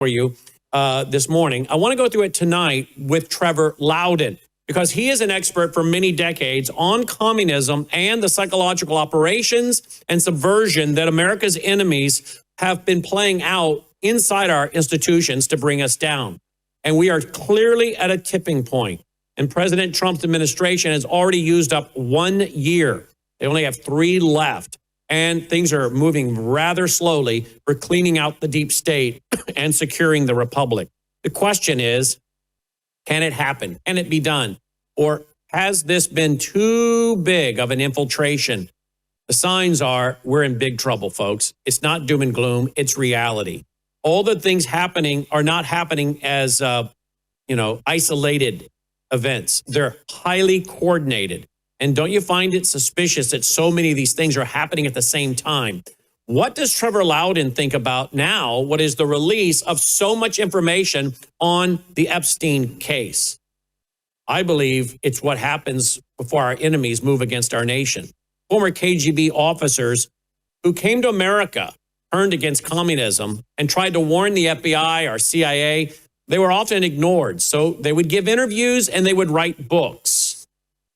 for you this morning. I want to go through it tonight with Trevor Loudon, because he is an expert for many decades on communism and the psychological operations and subversion that America's enemies have been playing out inside our institutions to bring us down. And we are clearly at a tipping point. And President Trump's administration has already used up 1 year. They only have 3 left. And things are moving rather slowly for cleaning out the deep state and securing the republic. The question is, can it happen? Can it be done? Or has this been too big of an infiltration? The signs are we're in big trouble, folks. It's not doom and gloom. It's reality. All the things happening are not happening as, isolated events. They're highly coordinated. And don't you find it suspicious that so many of these things are happening at the same time? What does Trevor Loudon think about now? What is the release of so much information on the Epstein case? I believe it's what happens before our enemies move against our nation. Former KGB officers who came to America, turned against communism, and tried to warn the FBI or CIA, they were often ignored. So they would give interviews and they would write books.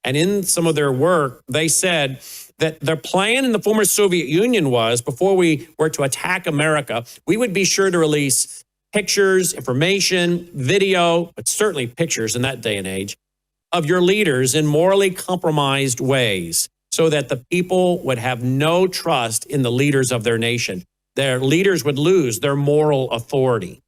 And in some of their work, they said that their plan in the former Soviet Union was, before we were to attack America, we would be sure to release pictures, information, video, but certainly pictures in that day and age, of your leaders in morally compromised ways, so that the people would have no trust in the leaders of their nation. Their leaders would lose their moral authority.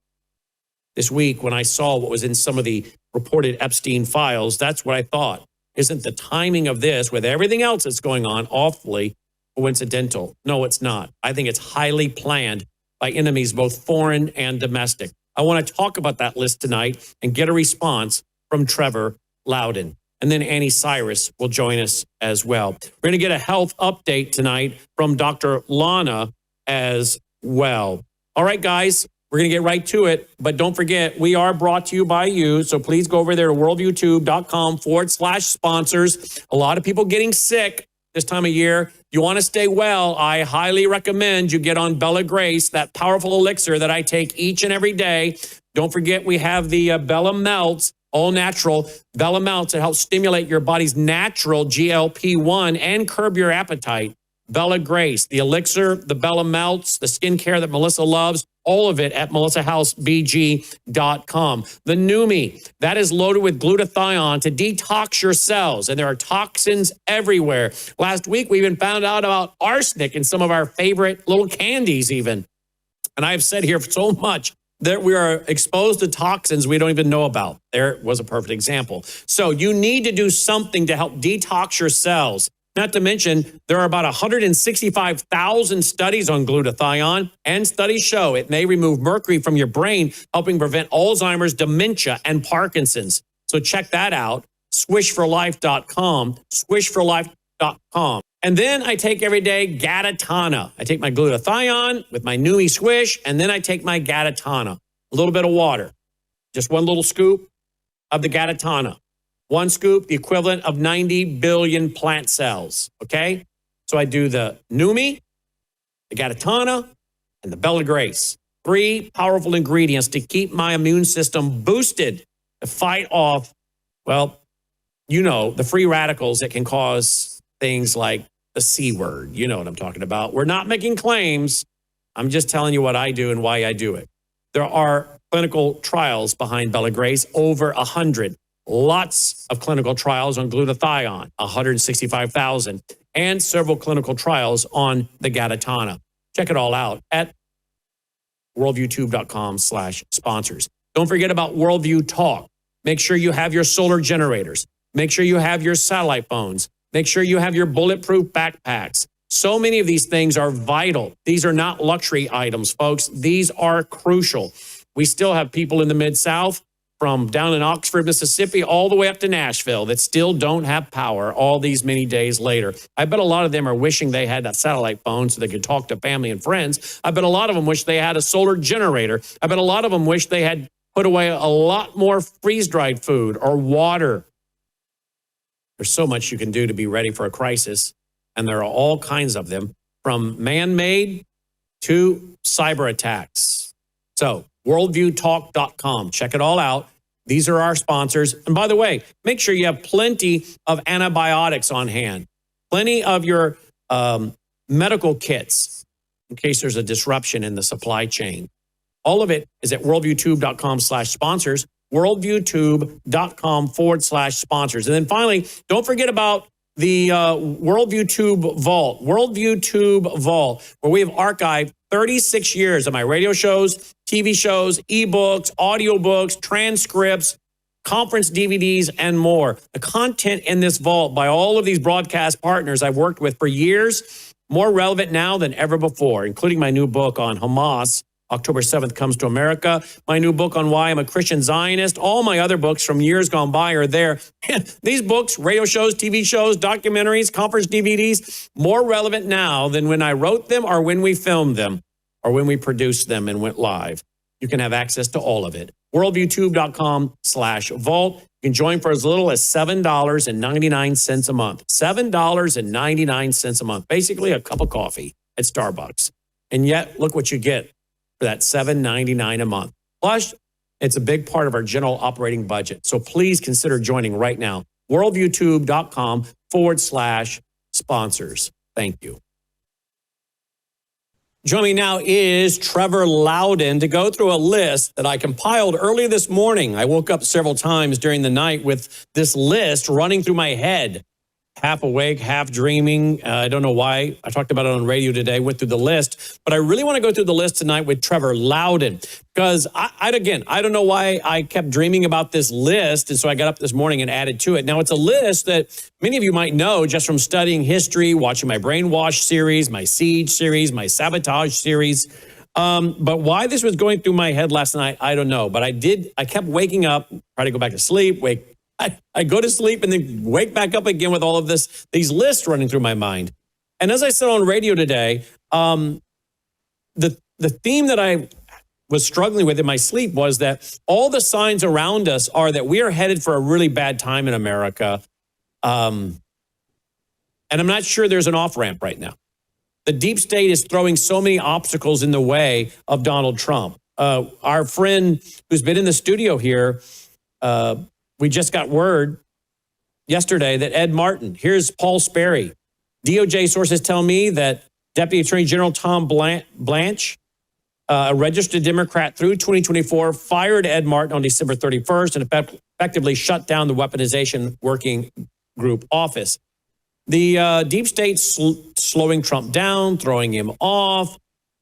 This week, when I saw what was in some of the reported Epstein files, that's what I thought. Isn't the timing of this, with everything else that's going on, awfully coincidental? No, it's not. I think it's highly planned by enemies, both foreign and domestic. I want to talk about that list tonight and get a response from Trevor Loudon. And then Anni Cyrus will join us as well. We're going to get a health update tonight from Dr. Lana as well. All right, guys, we're going to get right to it. But don't forget, we are brought to you by you. So please go over there to worldviewtube.com/sponsors. A lot of people getting sick this time of year. You want to stay well, I highly recommend you get on Bella Grace, that powerful elixir that I take each and every day. Don't forget, we have the Bella Melts, all natural Bella Melts that help stimulate your body's natural GLP-1 and curb your appetite. Bella Grace, the elixir, the Bella Melts, the skincare that Melissa loves, all of it at melissahousebg.com. The Numi, that is loaded with glutathione to detox your cells, and there are toxins everywhere. Last week, we even found out about arsenic in some of our favorite little candies even. And I've said here so much that we are exposed to toxins we don't even know about. There was a perfect example. So you need to do something to help detox your cells. Not to mention, there are about 165,000 studies on glutathione, and studies show it may remove mercury from your brain, helping prevent Alzheimer's, dementia, and Parkinson's. So check that out, swishforlife.com, swishforlife.com. And then I take every day Gatatana. I take my glutathione with my Numi Swish, and then I take my Gatatana. A little bit of water, just one little scoop of the Gatatana. 1 scoop, the equivalent of 90 billion plant cells, okay? So I do the Numi, the Gatatana, and the Bella Grace. 3 powerful ingredients to keep my immune system boosted to fight off, well, the free radicals that can cause things like the C word. You know what I'm talking about. We're not making claims. I'm just telling you what I do and why I do it. There are clinical trials behind Bella Grace, over 100. Lots of clinical trials on glutathione, 165,000, and several clinical trials on the Gatatana. Check it all out at worldviewtube.com/sponsors. Don't forget about Worldview Talk. Make sure you have your solar generators. Make sure you have your satellite phones. Make sure you have your bulletproof backpacks. So many of these things are vital. These are not luxury items, folks. These are crucial. We still have people in the Mid-South, from down in Oxford, Mississippi, all the way up to Nashville, that still don't have power all these many days later. I bet a lot of them are wishing they had that satellite phone so they could talk to family and friends. I bet a lot of them wish they had a solar generator. I bet a lot of them wish they had put away a lot more freeze-dried food or water. There's so much you can do to be ready for a crisis, and there are all kinds of them, from man-made to cyber attacks. So worldviewtalk.com. Check it all out. These are our sponsors. And by the way, make sure you have plenty of antibiotics on hand, plenty of your medical kits in case there's a disruption in the supply chain. All of it is at worldviewtube.com/sponsors, worldviewtube.com/sponsors. And then finally, don't forget about the Worldview Tube Vault, Worldview Tube Vault, where we have archived 36 years of my radio shows, TV shows, ebooks, audiobooks, transcripts, conference DVDs, and more. The content in this vault by all of these broadcast partners I've worked with for years, more relevant now than ever before, including my new book on Hamas, October 7th Comes to America, my new book on why I'm a Christian Zionist. All my other books from years gone by are there. These books, radio shows, TV shows, documentaries, conference DVDs, more relevant now than when I wrote them or when we filmed them or when we produced them and went live. You can have access to all of it. worldviewtube.com/vault. You can join for as little as $7.99 a month. $7.99 a month. Basically a cup of coffee at Starbucks. And yet, look what you get for that $7.99 a month. Plus, it's a big part of our general operating budget. So please consider joining right now. worldviewtube.com/sponsors. Thank you. Joining me now is Trevor Loudon to go through a list that I compiled earlier this morning. I woke up several times during the night with this list running through my head. Half awake, half dreaming. I don't know why. I talked about it on radio today, went through the list. But I really want to go through the list tonight with Trevor Loudon because, I don't know why I kept dreaming about this list. And so I got up this morning and added to it. Now, it's a list that many of you might know just from studying history, watching my Brainwash series, my Siege series, my Sabotage series. But why this was going through my head last night, I don't know. But I kept waking up, try to go back to sleep, I go to sleep and then wake back up again with all of these lists running through my mind. And as I said on radio today, the theme that I was struggling with in my sleep was that all the signs around us are that we are headed for a really bad time in America. And I'm not sure there's an off-ramp right now. The deep state is throwing so many obstacles in the way of Donald Trump. Our friend who's been in the studio here, we just got word yesterday that Ed Martin, here's Paul Sperry. DOJ sources tell me that Deputy Attorney General Tom Blanche, a registered Democrat through 2024, fired Ed Martin on December 31st and effectively shut down the Weaponization Working Group office. The deep state's slowing Trump down, throwing him off.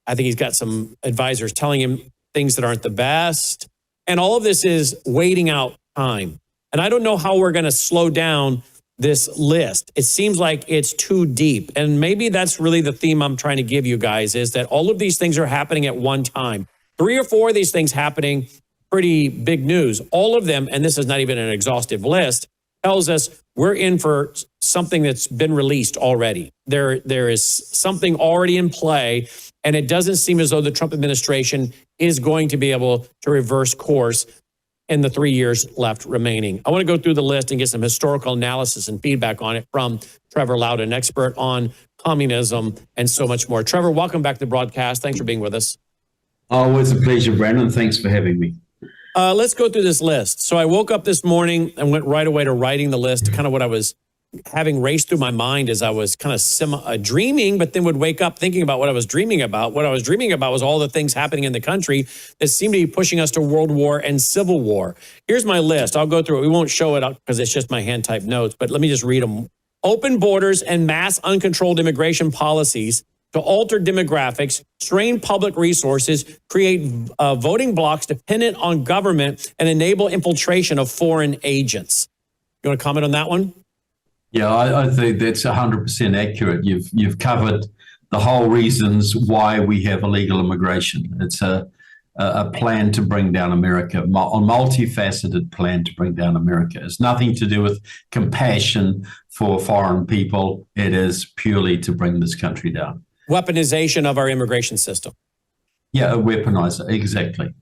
I think he's got some advisors telling him things that aren't the best. And all of this is waiting out time. And I don't know how we're going to slow down this list. It seems like it's too deep. And maybe that's really the theme I'm trying to give you guys, is that all of these things are happening at one time. 3 or 4 of these things happening, pretty big news. All of them, and this is not even an exhaustive list, tells us we're in for something that's been released already. There is something already in play, and it doesn't seem as though the Trump administration is going to be able to reverse course in the 3 years left remaining. I want to go through the list and get some historical analysis and feedback on it from Trevor Loudon, expert on communism and so much more. Trevor, welcome back to the broadcast. Thanks for being with us. Always a pleasure, Brandon. Thanks for having me. Let's go through this list. So I woke up this morning and went right away to writing the list, kind of what I was having raced through my mind as I was kind of dreaming, but then would wake up thinking about what I was dreaming about. What I was dreaming about was all the things happening in the country that seem to be pushing us to world war and civil war. Here's my list. I'll go through it. We won't show it up because it's just my hand-typed notes, but let me just read them. Open borders and mass uncontrolled immigration policies to alter demographics, strain public resources, create voting blocs dependent on government, and enable infiltration of foreign agents. You want to comment on that one? Yeah, I think that's 100% accurate. You've covered the whole reasons why we have illegal immigration. It's a plan to bring down America, a multifaceted plan to bring down America. It's nothing to do with compassion for foreign people. It is purely to bring this country down. Weaponization of our immigration system. Yeah, a weaponizer, exactly.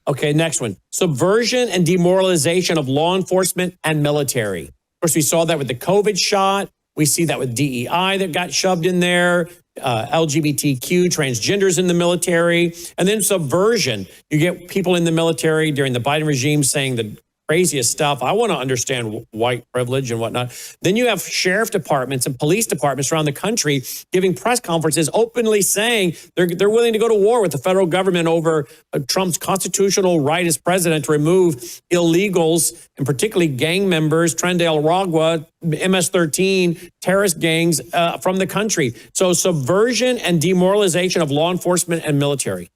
Okay, next one. Subversion and demoralization of law enforcement and military. Of course, we saw that with the COVID shot. We see that with DEI that got shoved in there, LGBTQ, transgenders in the military, and then subversion. You get people in the military during the Biden regime saying the craziest stuff. I want to understand white privilege and whatnot. Then you have sheriff departments and police departments around the country giving press conferences openly saying they're willing to go to war with the federal government over Trump's constitutional right as president to remove illegals, and particularly gang members, Tren de Aragua, MS-13, terrorist gangs from the country. So subversion and demoralization of law enforcement and military.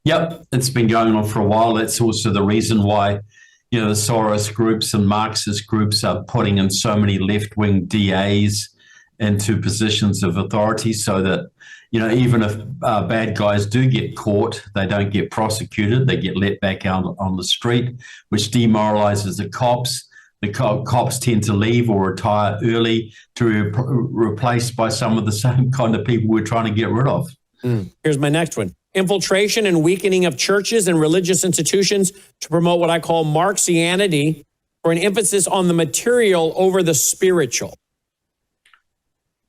Yep, it's been going on for a while. That's also the reason why the Soros groups and Marxist groups are putting in so many left-wing DAs into positions of authority so that, even if bad guys do get caught, they don't get prosecuted. They get let back out on the street, which demoralizes the cops. The cops tend to leave or retire early to be replaced by some of the same kind of people we're trying to get rid of. Here's my next one. Infiltration and weakening of churches and religious institutions to promote what I call Marxianity, for an emphasis on the material over the spiritual.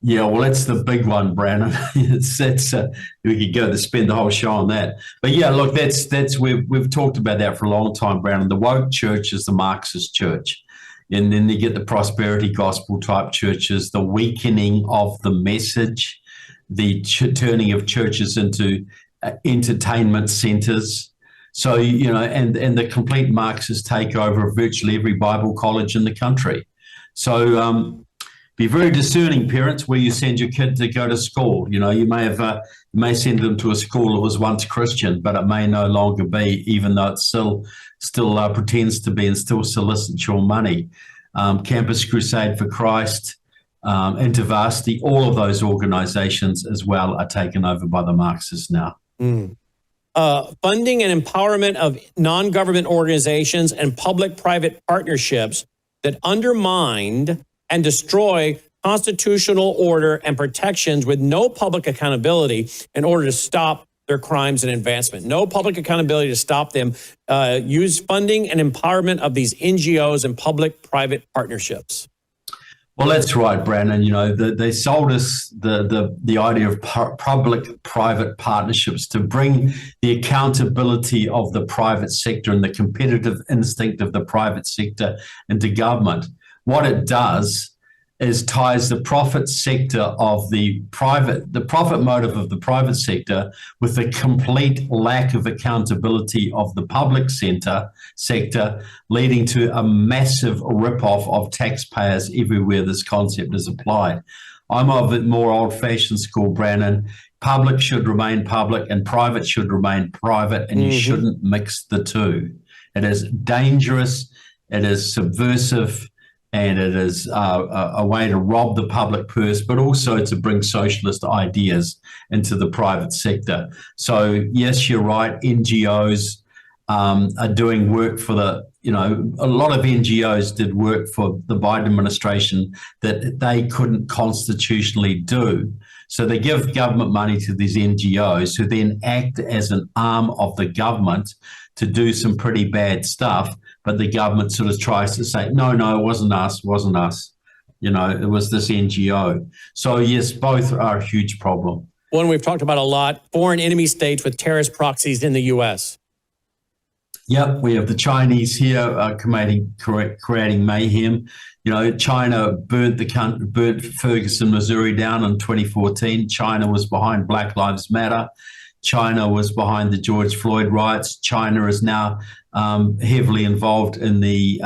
Yeah, well, that's the big one, Brandon. We could go to spend the whole show on that. But yeah, look, that's we've talked about that for a long time, Brandon. The woke church is the Marxist church. And then you get the prosperity gospel type churches, the weakening of the message, the turning of churches into entertainment centers. So, and the complete Marxist takeover of virtually every Bible college in the country. So be very discerning, parents, where you send your kid to go to school. You may send them to a school that was once Christian, but it may no longer be, even though it still pretends to be and still solicits your money. Campus Crusade for Christ, InterVarsity, all of those organizations as well are taken over by the Marxists now. Funding and empowerment of non-government organizations and public-private partnerships that undermined and destroy constitutional order and protections with no public accountability in order to stop their crimes and advancement. No public accountability to stop them. Use funding and empowerment of these NGOs and public-private partnerships. Well, that's right, Brandon. They sold us the idea of public-private partnerships to bring the accountability of the private sector and the competitive instinct of the private sector into government. What it does is ties the profit sector of the profit motive of the private sector with the complete lack of accountability of the public sector, leading to a massive rip-off of taxpayers everywhere this concept is applied. I'm of a more old-fashioned school, Brandon. Public should remain public and private should remain private, and you shouldn't mix the two. It is dangerous, it is subversive, and it is a way to rob the public purse, but also to bring socialist ideas into the private sector. So yes, you're right, NGOs are doing work for a lot of NGOs did work for the Biden administration that they couldn't constitutionally do. So they give government money to these NGOs who then act as an arm of the government to do some pretty bad stuff. But the government sort of tries to say, no, it wasn't us. It was this NGO. So yes, both are a huge problem. One we've talked about a lot, foreign enemy states with terrorist proxies in the U.S. Yep, we have the Chinese here creating mayhem. China burnt Ferguson, Missouri down in 2014. China was behind Black Lives Matter. China was behind the George Floyd riots. China is now heavily involved in the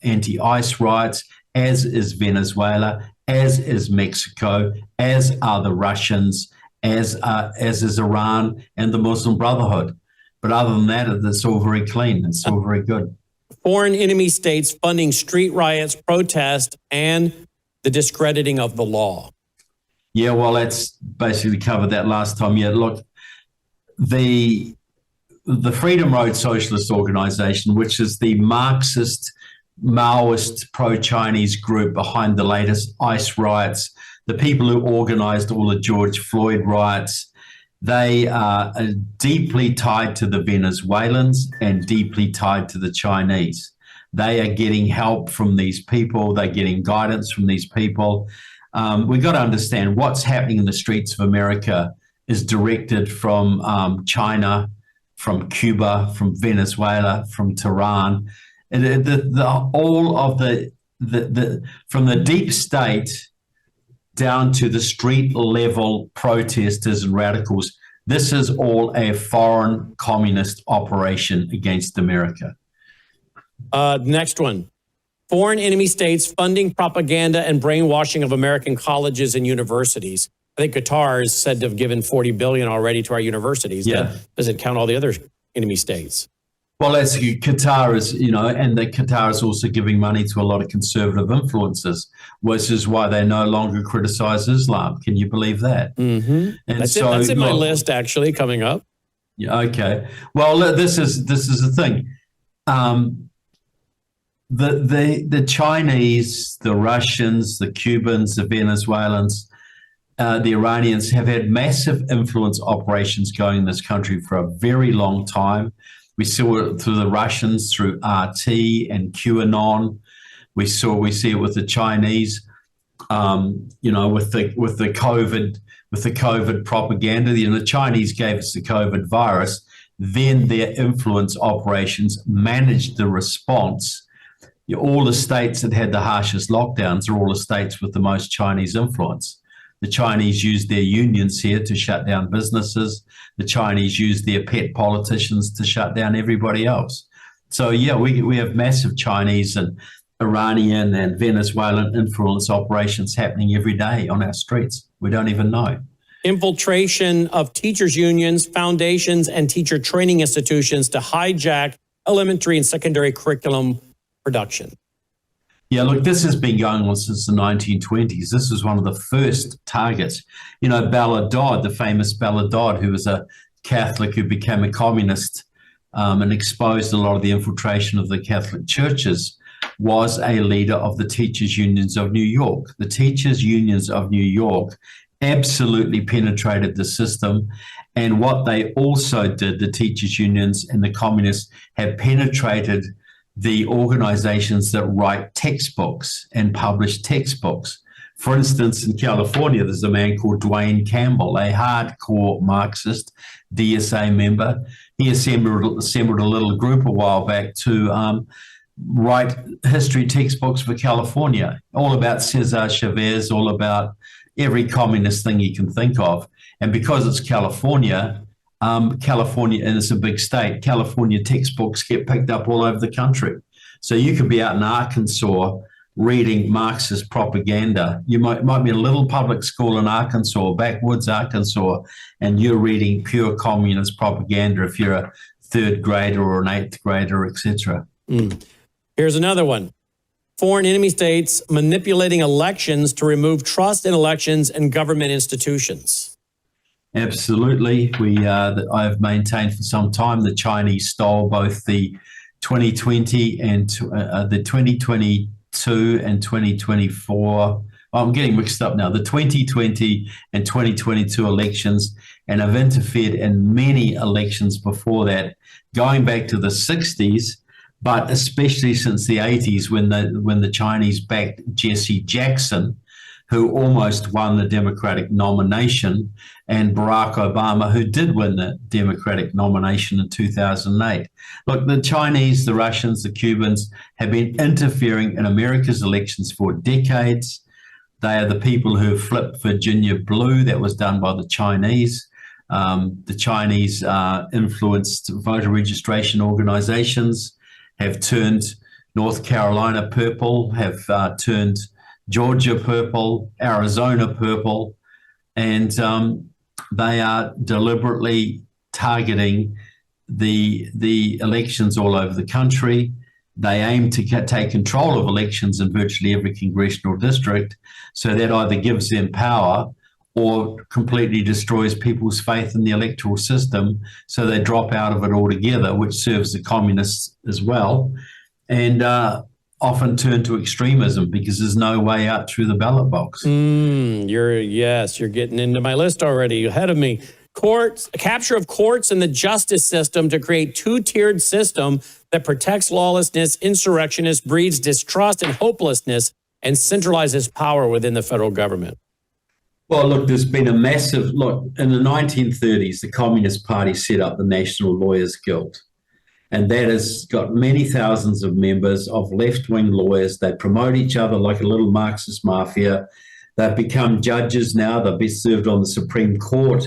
anti-ICE riots, as is Venezuela, as is Mexico, as are the Russians, as is Iran and the Muslim Brotherhood. But other than that, it's all very clean. It's all very good. Foreign enemy states funding street riots, protests, and the discrediting of the law. Yeah, well, that's basically covered that last time. Yeah, look, the Freedom Road Socialist Organization, which is the Marxist, Maoist, pro-Chinese group behind the latest ICE riots, the people who organized all the George Floyd riots, they are deeply tied to the Venezuelans and deeply tied to the Chinese. They are getting help from these people. They're getting guidance from these people. We've got to understand what's happening in the streets of America is directed from China, from Cuba, from Venezuela, from Tehran. All of the from the deep state down to the street level protesters and radicals, this is all a foreign communist operation against America. Next one. Foreign enemy states funding propaganda and brainwashing of American colleges and universities. I think Qatar is said to have given $40 billion already to our universities. Yeah. Does it count all the other enemy states? Well, as Qatar is, and the Qatar is also giving money to a lot of conservative influences, which is why they no longer criticize Islam. Can you believe that? Mm-hmm. And that's in my list, actually, coming up. Yeah, okay. Well, this is the thing. The Chinese, the Russians, the Cubans, the Venezuelans, the Iranians have had massive influence operations going in this country for a very long time. We saw it through the Russians, through RT and QAnon. We see it with the Chinese, with the COVID propaganda. The Chinese gave us the COVID virus. Then their influence operations managed the response. All the states that had the harshest lockdowns are all the states with the most Chinese influence. The Chinese used their unions here to shut down businesses. The Chinese used their pet politicians to shut down everybody else. So, yeah, we have massive Chinese and Iranian and Venezuelan influence operations happening every day on our streets. We don't even know. Infiltration of teachers' unions, foundations, and teacher training institutions to hijack elementary and secondary curriculum production. Yeah, look, this has been going on since the 1920s. This was one of the first targets. Bella Dodd, the famous Bella Dodd, who was a Catholic who became a communist and exposed a lot of the infiltration of the Catholic churches, was a leader of the teachers' unions of New York. The teachers' unions of New York absolutely penetrated the system. And what they also did, the teachers' unions and the communists, have penetrated the organizations that write textbooks and publish textbooks. For instance, in California, there's a man called Dwayne Campbell, a hardcore Marxist, DSA member. He assembled a little group a while back to write history textbooks for California, all about Cesar Chavez, all about every communist thing you can think of. And because it's California, and it's a big state, California textbooks get picked up all over the country. So you could be out in Arkansas reading Marxist propaganda. You might be in a little public school in Arkansas, backwoods Arkansas, and you're reading pure communist propaganda if you're a third grader or an eighth grader, etc. Here's another one. Foreign enemy states manipulating elections to remove trust in elections and government institutions. Absolutely. I've maintained for some time the Chinese stole both the 2020 and the 2022 and 2024. I'm getting mixed up now. The 2020 and 2022 elections, and have interfered in many elections before that, going back to the 60s, but especially since the 80s when the Chinese backed Jesse Jackson, who almost won the Democratic nomination, and Barack Obama, who did win the Democratic nomination in 2008. Look, the Chinese, the Russians, the Cubans have been interfering in America's elections for decades. They are the people who flipped Virginia blue. That was done by the Chinese. The Chinese influenced voter registration organizations, have turned North Carolina purple, have turned Georgia purple, Arizona purple, and they are deliberately targeting the elections all over the country. They aim to take control of elections in virtually every congressional district, so that either gives them power or completely destroys people's faith in the electoral system, so they drop out of it altogether, which serves the communists as well, and often turn to extremism because there's no way out through the ballot box. You're getting into my list already, ahead of me. capture of courts and the justice system to create two-tiered system that protects lawlessness, insurrectionists, breeds distrust and hopelessness, and centralizes power within the federal government. Well, look, there's been a massive look in the 1930s. The Communist Party set up the National Lawyers Guild, and that has got many thousands of members of left-wing lawyers. They promote each other like a little Marxist mafia. They've become judges now. They've been served on the Supreme Court.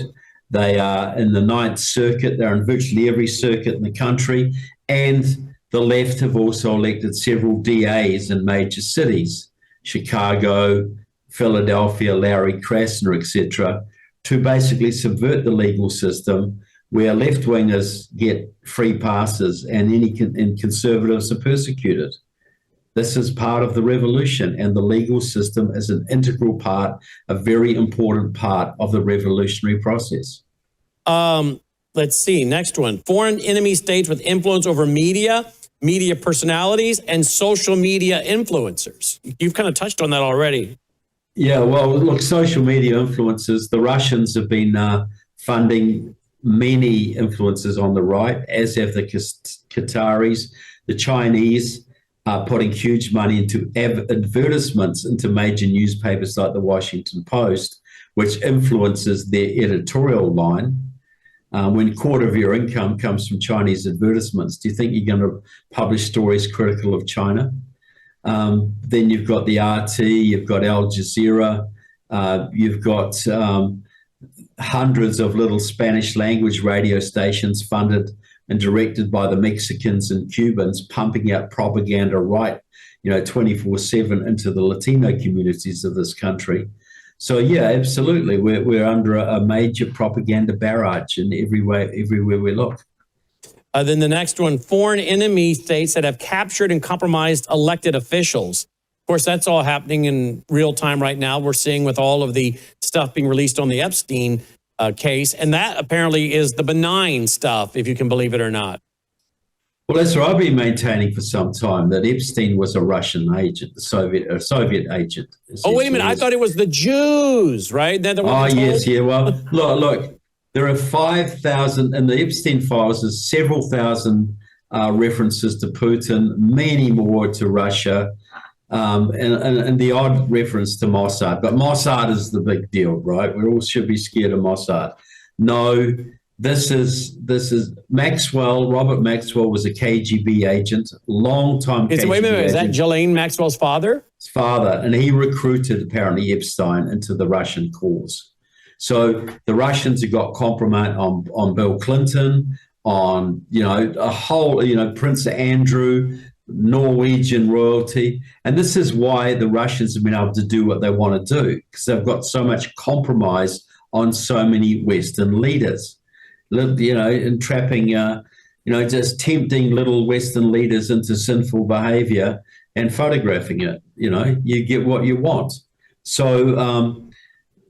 They are in the Ninth Circuit. They're in virtually every circuit in the country. And the left have also elected several DAs in major cities, Chicago, Philadelphia, Larry Krasner, etc., to basically subvert the legal system where left-wingers get free passes and conservatives are persecuted. This is part of the revolution, and the legal system is an integral part, a very important part of the revolutionary process. Let's see, next one. Foreign enemy states with influence over media personalities, and social media influencers. You've kind of touched on that already. Yeah, well, look, social media influencers, the Russians have been funding many influencers on the right, as have the Qataris. The Chinese are putting huge money into advertisements into major newspapers like the Washington Post, which influences their editorial line. When a quarter of your income comes from Chinese advertisements, do you think you're going to publish stories critical of China? Then you've got the RT, you've got Al Jazeera, you've got hundreds of little Spanish language radio stations funded and directed by the Mexicans and Cubans, pumping out propaganda 24/7 into the Latino communities of this country. So yeah, absolutely, we're under a major propaganda barrage in everywhere we look. Then the next one, foreign enemy states that have captured and compromised elected officials. Of course, that's all happening in real time right now. We're seeing with all of the stuff being released on the Epstein case, and that apparently is the benign stuff, if you can believe it or not. Well, that's what I've been maintaining for some time, that Epstein was a Russian agent, a Soviet agent. Oh, wait a minute. I thought it was the Jews, right? Yes, yeah. Well, look, there are 5,000, in the Epstein files, there's several thousand references to Putin, many more to Russia, and the odd reference to Mossad. But Mossad is the big deal, right? We all should be scared of Mossad. No. This is Maxwell. Robert Maxwell was a KGB agent, long-time KGB wait a minute, agent. is that Ghislaine Maxwell's father? His father, and he recruited apparently Epstein into the Russian cause. So the Russians have got compromise on Bill Clinton, on a whole Prince Andrew, Norwegian royalty, and this is why the Russians have been able to do what they want to do, because they've got so much compromise on so many Western leaders. Entrapping, just tempting little Western leaders into sinful behavior and photographing it. You get what you want. So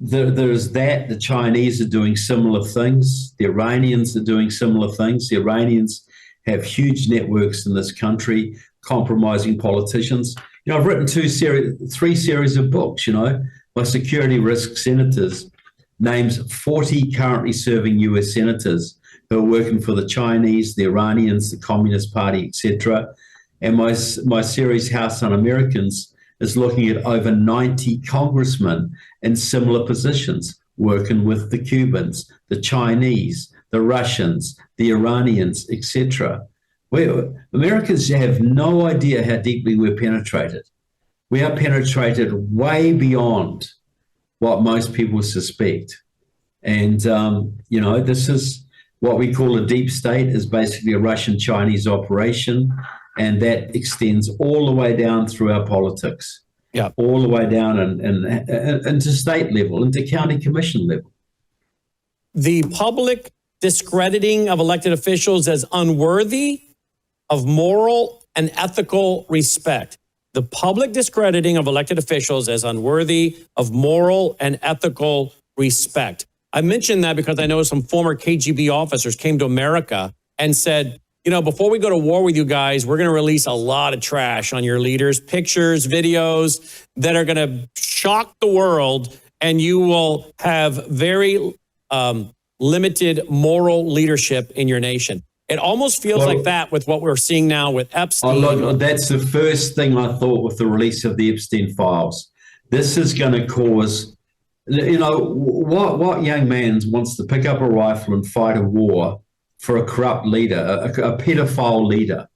there's that. The Chinese are doing similar things. The Iranians are doing similar things. The Iranians have huge networks in this country, compromising politicians. I've written three series of books, my security risk senators. Names 40 currently serving US senators who are working for the Chinese, the Iranians, the Communist Party, etc. And my series, House Un-Americans, is looking at over 90 congressmen in similar positions, working with the Cubans, the Chinese, the Russians, the Iranians, etc. Americans have no idea how deeply we're penetrated. We are penetrated way beyond what most people suspect. And, this is what we call a deep state, is basically a Russian-Chinese operation, and that extends all the way down through our politics, all the way down and into state level, into county commission level. The public discrediting of elected officials as unworthy of moral and ethical respect. The public discrediting of elected officials as unworthy of moral and ethical respect. I mentioned that because I know some former KGB officers came to America and said, before we go to war with you guys, we're going to release a lot of trash on your leaders, pictures, videos that are going to shock the world, and you will have very limited moral leadership in your nation. It almost feels like that with what we're seeing now with Epstein. That's the first thing I thought with the release of the Epstein files. This is going to cause, what young man wants to pick up a rifle and fight a war for a corrupt leader, a pedophile leader?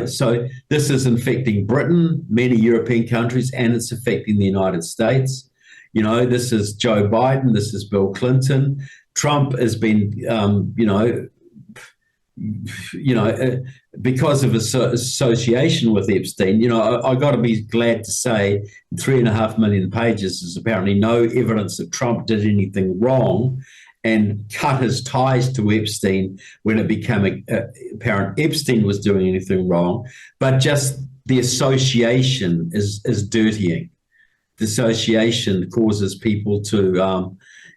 So this is infecting Britain, many European countries, and it's affecting the United States. This is Joe Biden, this is Bill Clinton. Trump has been, because of his association with Epstein, I got to be glad to say 3.5 million pages is apparently no evidence that Trump did anything wrong and cut his ties to Epstein when it became apparent Epstein was doing anything wrong, but just the association is dirtying. The association causes people to,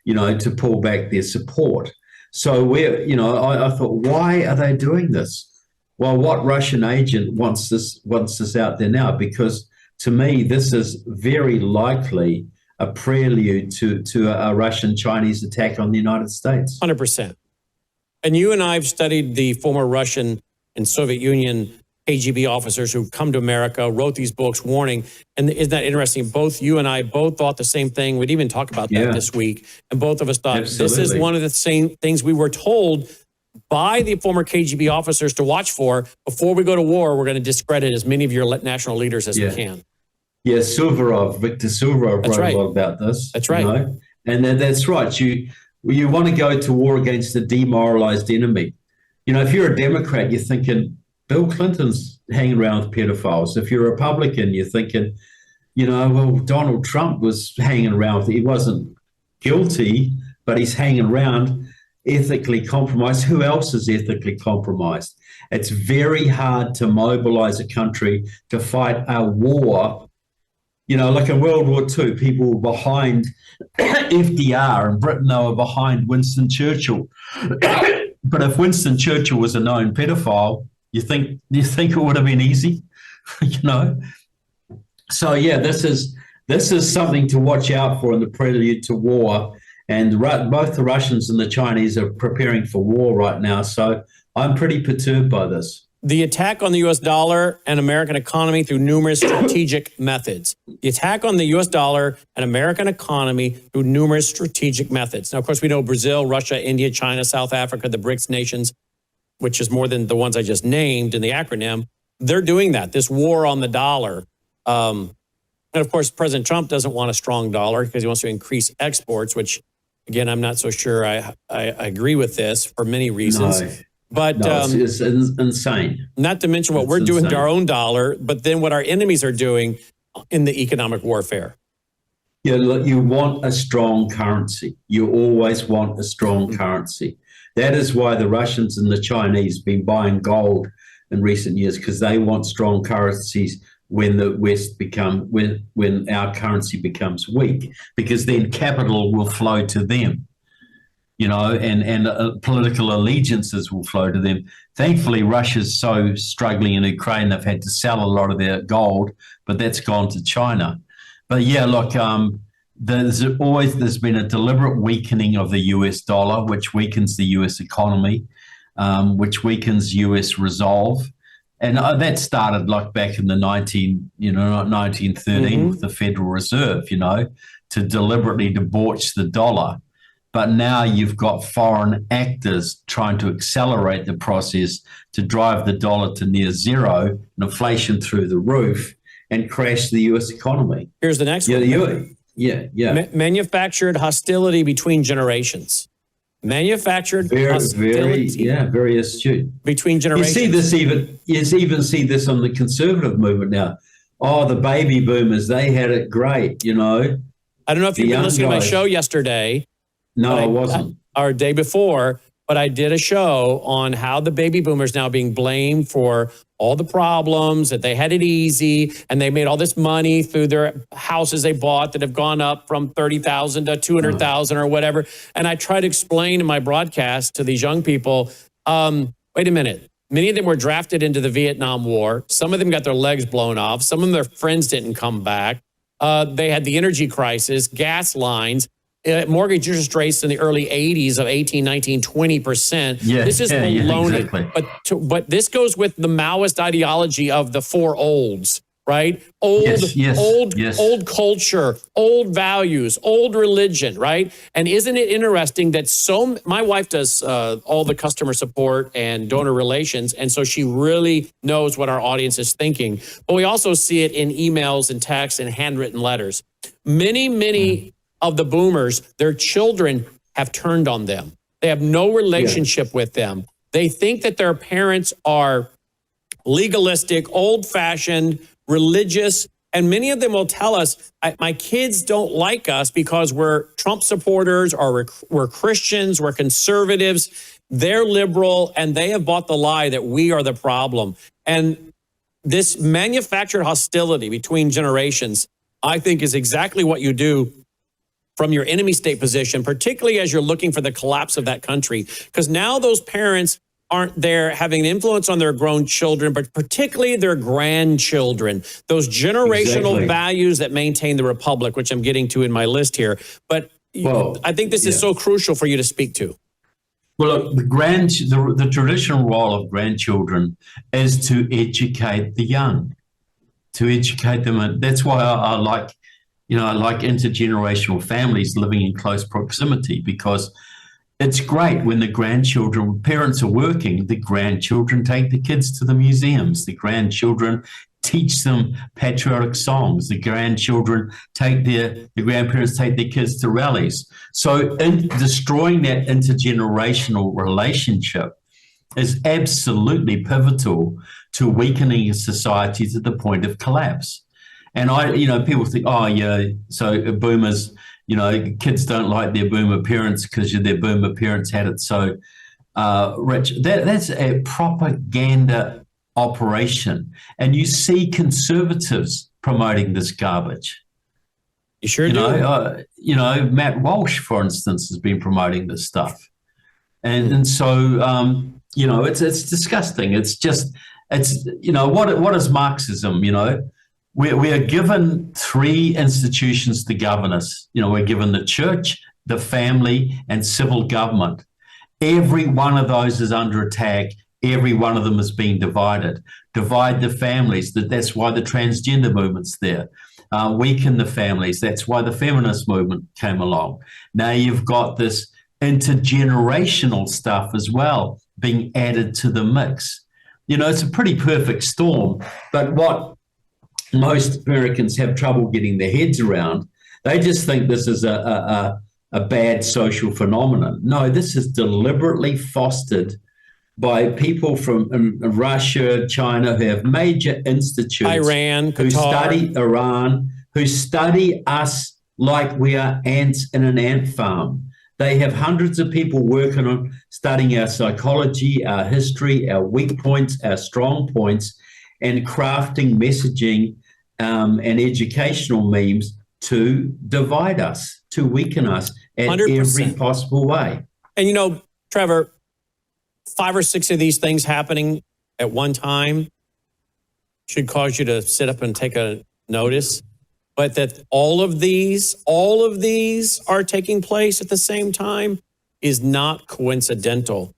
to pull back their support. So I thought, why are they doing this? Well, what Russian agent wants this out there now? Because to me, this is very likely a prelude to a Russian-Chinese attack on the United States. 100%. And you and I have studied the former Russian and Soviet Union KGB officers who come to America, wrote these books warning. And isn't that interesting? Both you and I both thought the same thing. We'd even talk about that this week. And both of us thought this is one of the same things we were told by the former KGB officers to watch for. Before we go to war, we're going to discredit as many of your national leaders as we can. Yeah, Victor Suvorov wrote a lot about this. That's right. And that's right. You want to go to war against a demoralized enemy. If you're a Democrat, you're thinking, Bill Clinton's hanging around with pedophiles. If you're a Republican, you're thinking, Donald Trump was hanging around. He wasn't guilty, but he's hanging around, ethically compromised. Who else is ethically compromised? It's very hard to mobilize a country to fight a war. Like in World War II, people were behind FDR, and Britain, they were behind Winston Churchill. But if Winston Churchill was a known pedophile, you think it would have been easy, So this is something to watch out for in the prelude to war. And both the Russians and the Chinese are preparing for war right now. So I'm pretty perturbed by this. The attack on the U.S. dollar and American economy through numerous strategic methods. The attack on the U.S. dollar and American economy through numerous strategic methods. Now, of course, we know Brazil, Russia, India, China, South Africa, the BRICS nations, which is more than the ones I just named in the acronym, they're doing that, this war on the dollar. And of course, President Trump doesn't want a strong dollar because he wants to increase exports, which, again, I'm not so sure I agree with this for many reasons. No. But it's insane. Not to mention what we're doing to our own dollar, but then what our enemies are doing in the economic warfare. Yeah, look, you want a strong currency. You always want a strong currency. That is why the Russians and the Chinese have been buying gold in recent years, because they want strong currencies when the West when our currency becomes weak, because then capital will flow to them, and political allegiances will flow to them. Thankfully, Russia's so struggling in Ukraine, they've had to sell a lot of their gold, but that's gone to China. But yeah, look, there's been a deliberate weakening of the US dollar, which weakens the US economy, which weakens US resolve. And that started back in the 1913 with the Federal Reserve, to deliberately debauch the dollar. But now you've got foreign actors trying to accelerate the process to drive the dollar to near zero and inflation through the roof and crash the US economy. Here's the next one. Manufactured hostility between generations. Manufactured hostility. Very astute. Between generations. You even see this on the conservative movement now. Oh, the baby boomers, they had it great, I don't know if you've been listening to my show yesterday. No, I wasn't. Or day before, but I did a show on how the baby boomers now being blamed for all the problems, that they had it easy, and they made all this money through their houses they bought that have gone up from $30,000 to $200,000 or whatever. And I try to explain in my broadcast to these young people, wait a minute. Many of them were drafted into the Vietnam War. Some of them got their legs blown off. Some of their friends didn't come back. They had the energy crisis, gas lines. mortgage interest rates in the early 80s of 18, 19, 20%. This is baloney. Exactly. But this goes with the Maoist ideology of the four olds, right? Old culture, old values, old religion, right? And isn't it interesting that my wife does all the customer support and donor relations, and so she really knows what our audience is thinking. But we also see it in emails and texts and handwritten letters. Many of the boomers, their children have turned on them. They have no relationship with them. They think that their parents are legalistic, old-fashioned, religious, and many of them will tell us, my kids don't like us because we're Trump supporters, or we're Christians, we're conservatives, they're liberal, and they have bought the lie that we are the problem. And this manufactured hostility between generations, I think, is exactly what you do from your enemy state position, particularly as you're looking for the collapse of that country. Because now those parents aren't there having an influence on their grown children, but particularly their grandchildren, those generational values that maintain the republic, which I'm getting to in my list here. But I think this is so crucial for you to speak to. Well, look, the traditional role of grandchildren is to educate the young, to educate them. And that's why I like intergenerational families living in close proximity, because it's great when parents are working, the grandchildren take the kids to the museums, the grandchildren teach them patriotic songs, the grandparents take their kids to rallies. So destroying that intergenerational relationship is absolutely pivotal to weakening a society to the point of collapse. And people think, so boomers, kids don't like their boomer parents because their boomer parents had it so rich. That's a propaganda operation. And you see conservatives promoting this garbage. You sure do. Matt Walsh, for instance, has been promoting this stuff. And so, it's disgusting. What is Marxism, We are given three institutions to govern us. We're given the church, the family, and civil government. Every one of those is under attack. Every one of them is being divided. Divide the families. That's why the transgender movement's there. Weaken the families. That's why the feminist movement came along. Now you've got this intergenerational stuff as well being added to the mix. It's a pretty perfect storm. But what most Americans have trouble getting their heads around, they just think this is a bad social phenomenon. No, this is deliberately fostered by people from Russia, China, who have major institutes. Iran, Qatar. Who study us like we are ants in an ant farm. They have hundreds of people working on studying our psychology, our history, our weak points, our strong points, and crafting messaging and educational memes to divide us, to weaken us in 100%. every possible way. And Trevor, 5 or 6 of these things happening at one time should cause you to sit up and take a notice. But that all of these are taking place at the same time is not coincidental.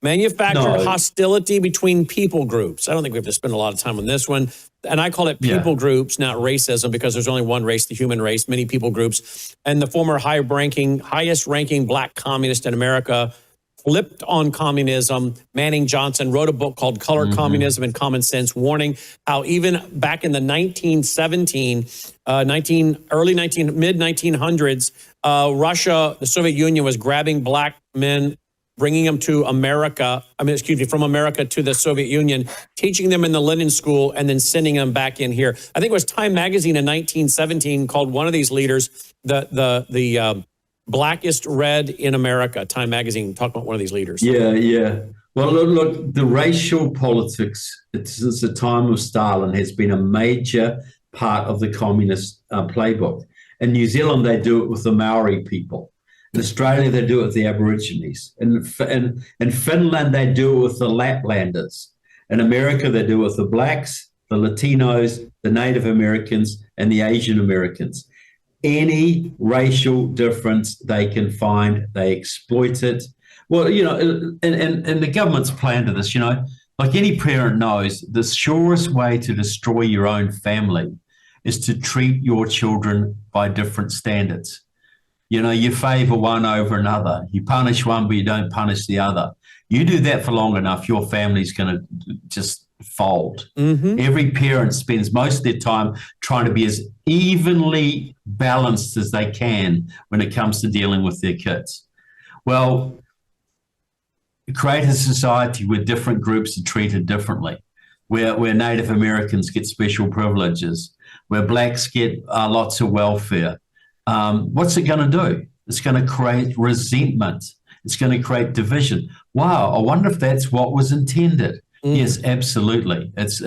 Manufactured hostility between people groups. I don't think we have to spend a lot of time on this one. And I call it people groups, not racism, because there's only one race, the human race, many people groups. And the former highest ranking black communist in America flipped on communism. Manning Johnson wrote a book called Color Communism and Common Sense, warning how even back in the mid 1900s, Russia, the Soviet Union, was grabbing black men, bringing them to America, from America to the Soviet Union, teaching them in the Lenin School, and then sending them back in here. I think it was Time Magazine in 1917 called one of these leaders the blackest red in America. Time Magazine talked about one of these leaders. Yeah. Well, look, the racial politics, since the time of Stalin, has been a major part of the communist playbook. In New Zealand, they do it with the Maori people. In Australia, they do it with the Aborigines. In Finland, they do it with the Laplanders. In America, they do it with the blacks, the Latinos, the Native Americans, and the Asian Americans. Any racial difference they can find, they exploit it. Well, and the government's plan to this, like any parent knows, the surest way to destroy your own family is to treat your children by different standards. You favor one over another. You punish one, but you don't punish the other. You do that for long enough, your family's going to just fold. Mm-hmm. Every parent spends most of their time trying to be as evenly balanced as they can when it comes to dealing with their kids. Well, create a society where different groups are treated differently, where Native Americans get special privileges, where blacks get lots of welfare. What's it going to do? It's going to create resentment. It's going to create division. Wow, I wonder if that's what was intended. Yes, absolutely. It's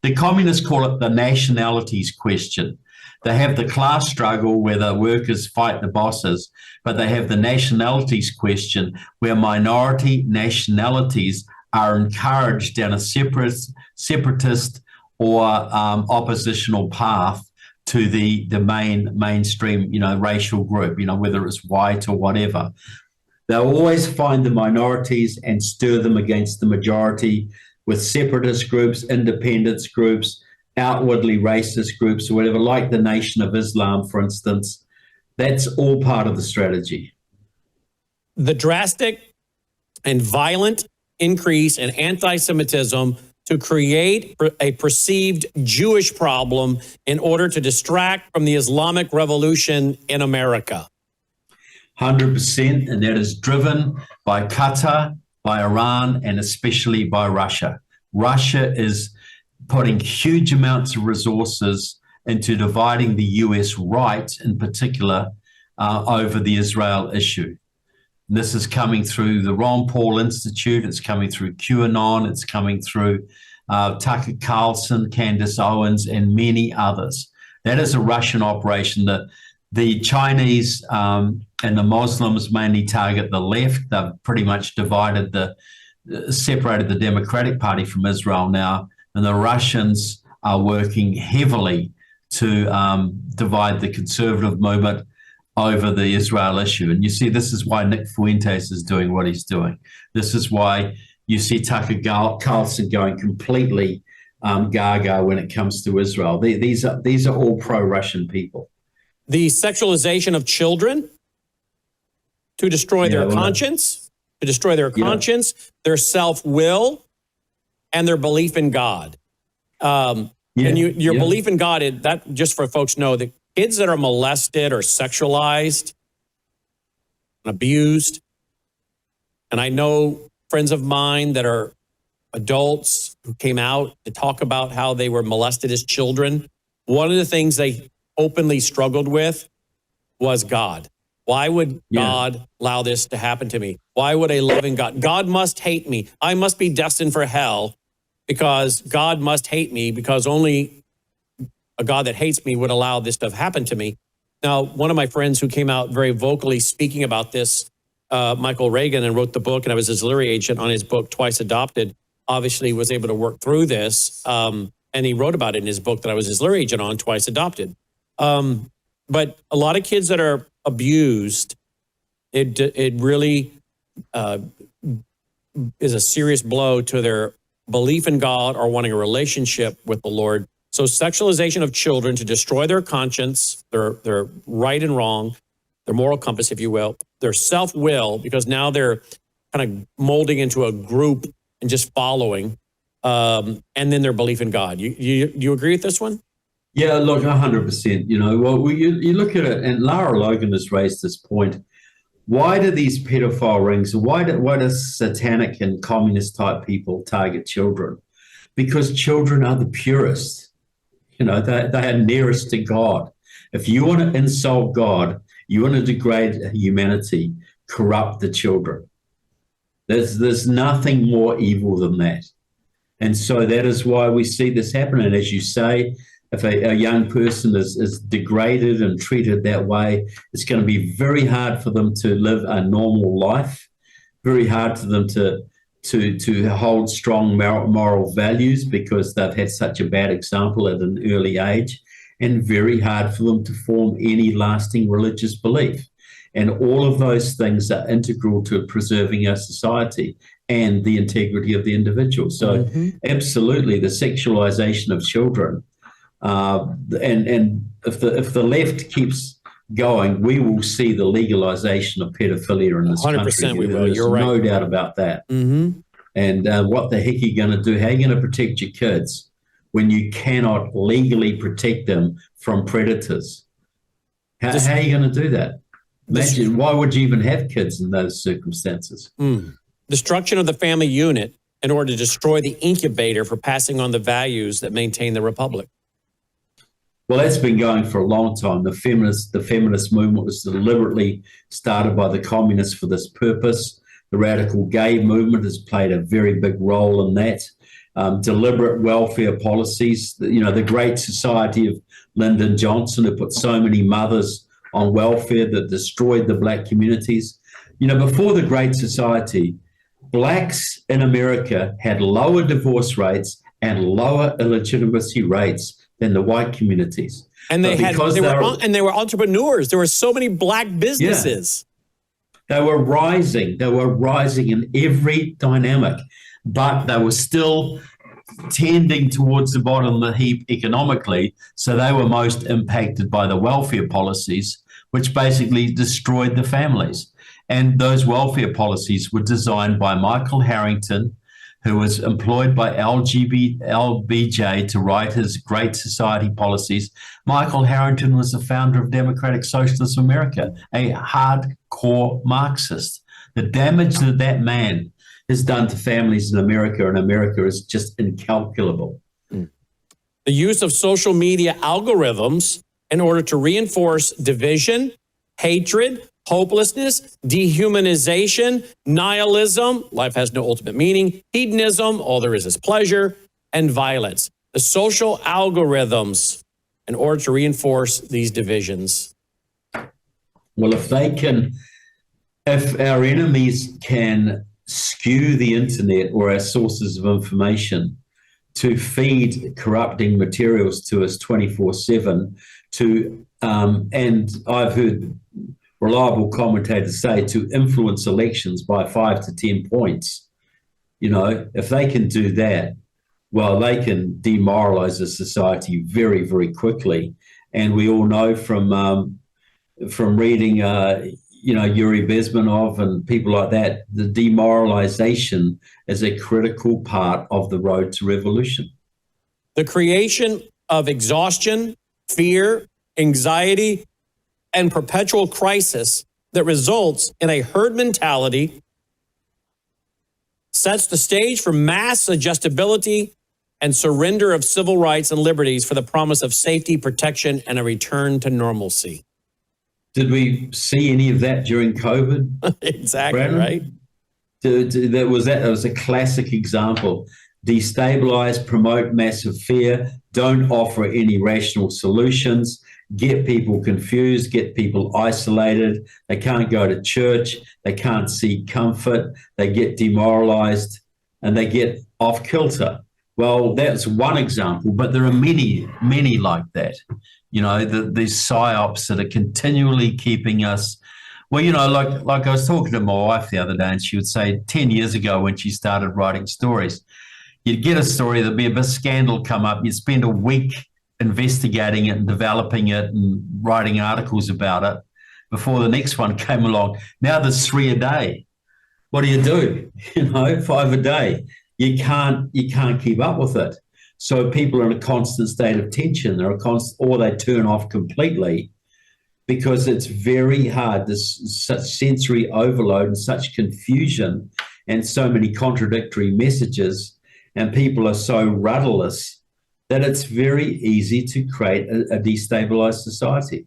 the communists call it the nationalities question. They have the class struggle where the workers fight the bosses, but they have the nationalities question where minority nationalities are encouraged down a separatist or oppositional path to the mainstream, racial group, whether it's white or whatever. They'll always find the minorities and stir them against the majority with separatist groups, independence groups, outwardly racist groups, or whatever, like the Nation of Islam, for instance. That's all part of the strategy. The drastic and violent increase in anti-Semitism to create a perceived Jewish problem in order to distract from the Islamic Revolution in America. 100%, and that is driven by Qatar, by Iran, and especially by Russia. Russia is putting huge amounts of resources into dividing the US right, in particular, over the Israel issue. This is coming through the Ron Paul Institute, it's coming through QAnon, it's coming through Tucker Carlson, Candace Owens, and many others. That is a Russian operation. The Chinese and the Muslims mainly target the left. They've pretty much separated the Democratic Party from Israel now, and the Russians are working heavily to divide the conservative movement over the Israel issue. And you see, this is why Nick Fuentes is doing what he's doing. This is why you see Tucker Carlson going completely gaga when it comes to Israel. These are all pro-Russian people. The sexualization of children to destroy their conscience, their self-will, and their belief in God. And your belief in God, that just for folks know, that kids that are molested or sexualized and abused, and I know friends of mine that are adults who came out to talk about how they were molested as children. One of the things they openly struggled with was God. Why would God allow this to happen to me? Why would a loving God must hate me. I must be destined for hell because God must hate me, because only a God that hates me would allow this to have happened to me. Now, one of my friends who came out very vocally speaking about this, Michael Reagan, and wrote the book, and I was his literary agent on his book, Twice Adopted, obviously was able to work through this. And he wrote about it in his book that I was his literary agent on, Twice Adopted. But a lot of kids that are abused, it really is a serious blow to their belief in God or wanting a relationship with the Lord. So sexualization of children to destroy their conscience, their right and wrong, their moral compass, if you will, their self-will, because now they're kind of molding into a group and just following, and then their belief in God. You agree with this one? Yeah, look, 100%. You look at it, and Lara Logan has raised this point. Why do these pedophile rings, why do satanic and communist type people target children? Because children are the purest. They are nearest to God. If you want to insult God, you want to degrade humanity, corrupt the children. There's nothing more evil than that. And so that is why we see this happen. And as you say, if a young person is degraded and treated that way, it's going to be very hard for them to live a normal life, very hard for them to hold strong moral values because they've had such a bad example at an early age. and very hard for them to form any lasting religious belief. And all of those things are integral to preserving our society and the integrity of the individual. So absolutely, the sexualization of children, and if the left keeps going, we will see the legalization of pedophilia in this 100% country. we will. There's You're right. no doubt about that. And what the heck are you going to do? How are you going to protect your kids when you cannot legally protect them from predators? How are you going to do that? Imagine, why would you even have kids in those circumstances? Destruction of the family unit in order to destroy the incubator for passing on the values that maintain the republic. Well, that's been going for a long time. The feminist movement was deliberately started by the communists for this purpose. The radical gay movement has played a very big role in that. Deliberate welfare policies, the Great Society of Lyndon Johnson, who put so many mothers on welfare that destroyed the black communities. Before the Great Society, blacks in America had lower divorce rates and lower illegitimacy rates than the white communities. And they were entrepreneurs. There were so many black businesses. Yeah. They were rising. They were rising in every dynamic, but they were still tending towards the bottom of the heap economically. So they were most impacted by the welfare policies, which basically destroyed the families. And those welfare policies were designed by Michael Harrington, who was employed by LBJ to write his Great Society policies. Michael Harrington was the founder of Democratic Socialist America, a hardcore Marxist. The damage that that man has done to families in America is just incalculable. The use of social media algorithms in order to reinforce division, hatred, hopelessness, dehumanization, nihilism, life has no ultimate meaning, hedonism, all there is pleasure, and violence. The social algorithms in order to reinforce these divisions. Well, if our enemies can skew the internet or our sources of information to feed corrupting materials to us 24/7, and I've heard reliable commentators say to influence elections by 5 to 10 points. If they can do that, well, they can demoralize a society very, very quickly. And we all know from reading, Yuri Bezmenov and people like that, the demoralization is a critical part of the road to revolution. The creation of exhaustion, fear, anxiety, and perpetual crisis that results in a herd mentality sets the stage for mass adjustability and surrender of civil rights and liberties for the promise of safety, protection, and a return to normalcy. Did we see any of that during COVID? Exactly, Brandon? right? That was a classic example. Destabilize, promote massive fear, don't offer any rational solutions, get people confused, get people isolated. They can't go to church. They can't seek comfort. They get demoralized and they get off kilter. Well, that's one example, but there are many, many like that. These psyops that are continually keeping us. Well, like I was talking to my wife the other day, and she would say 10 years ago when she started writing stories, you'd get a story, there'd be a bit of scandal come up, you'd spend a week investigating it and developing it and writing articles about it before the next one came along. Now there's 3 a day. What do? 5 a day. You can't keep up with it. So people are in a constant state of tension. Or they turn off completely because it's very hard. There's such sensory overload and such confusion and so many contradictory messages, and people are so rudderless that it's very easy to create a destabilized society.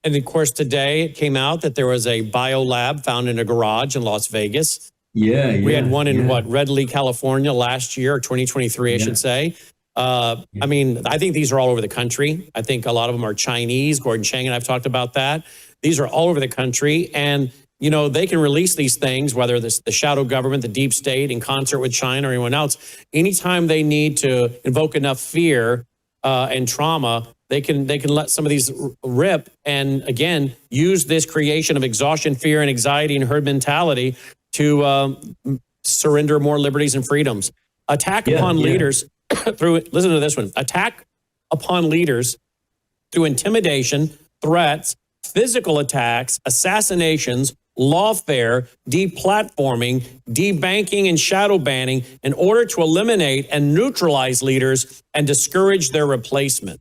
And of course, today it came out that there was a biolab found in a garage in Las Vegas. We had one in Redley, California last year, or 2023, I should say. I mean, I think these are all over the country. I think a lot of them are Chinese. Gordon Chang and I've talked about that. These are all over the country. And, they can release these things, whether it's the shadow government, the deep state, in concert with China or anyone else. Anytime they need to invoke enough fear, and trauma, they can let some of these rip and, again, use this creation of exhaustion, fear, and anxiety and herd mentality to surrender more liberties and freedoms. Attack upon leaders through, listen to this one, attack upon leaders through intimidation, threats, physical attacks, assassinations, lawfare, deplatforming, debanking, and shadow banning in order to eliminate and neutralize leaders and discourage their replacement.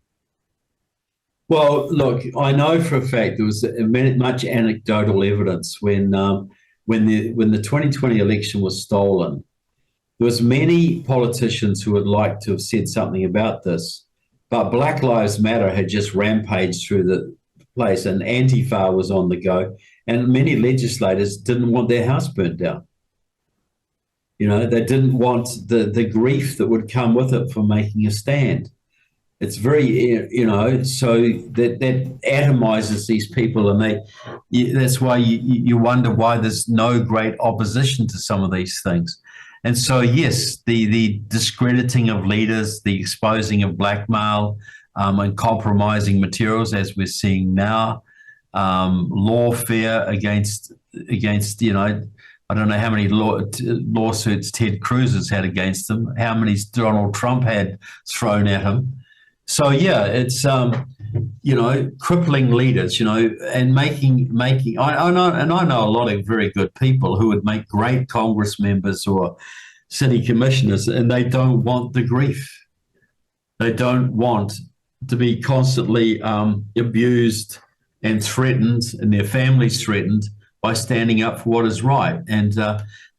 Well, look, I know for a fact there was much anecdotal evidence when the 2020 election was stolen. There was many politicians who would like to have said something about this, but Black Lives Matter had just rampaged through the place, and Antifa was on the go, and many legislators didn't want their house burnt down. You know, they didn't want the grief that would come with it for making a stand. It's very, you know, so that atomizes these people, and that's why you wonder why there's no great opposition to some of these things. And so, yes, the discrediting of leaders, the exposing of blackmail and compromising materials, as we're seeing now, lawfare against, you know, I don't know how many lawsuits Ted Cruz has had against him, how many Donald Trump had thrown at him. So, yeah, it's, you know, crippling leaders, you know, and making I know a lot of very good people who would make great Congress members or city commissioners, and they don't want the grief. They don't want to be constantly abused and threatened, and their families threatened by standing up for what is right. And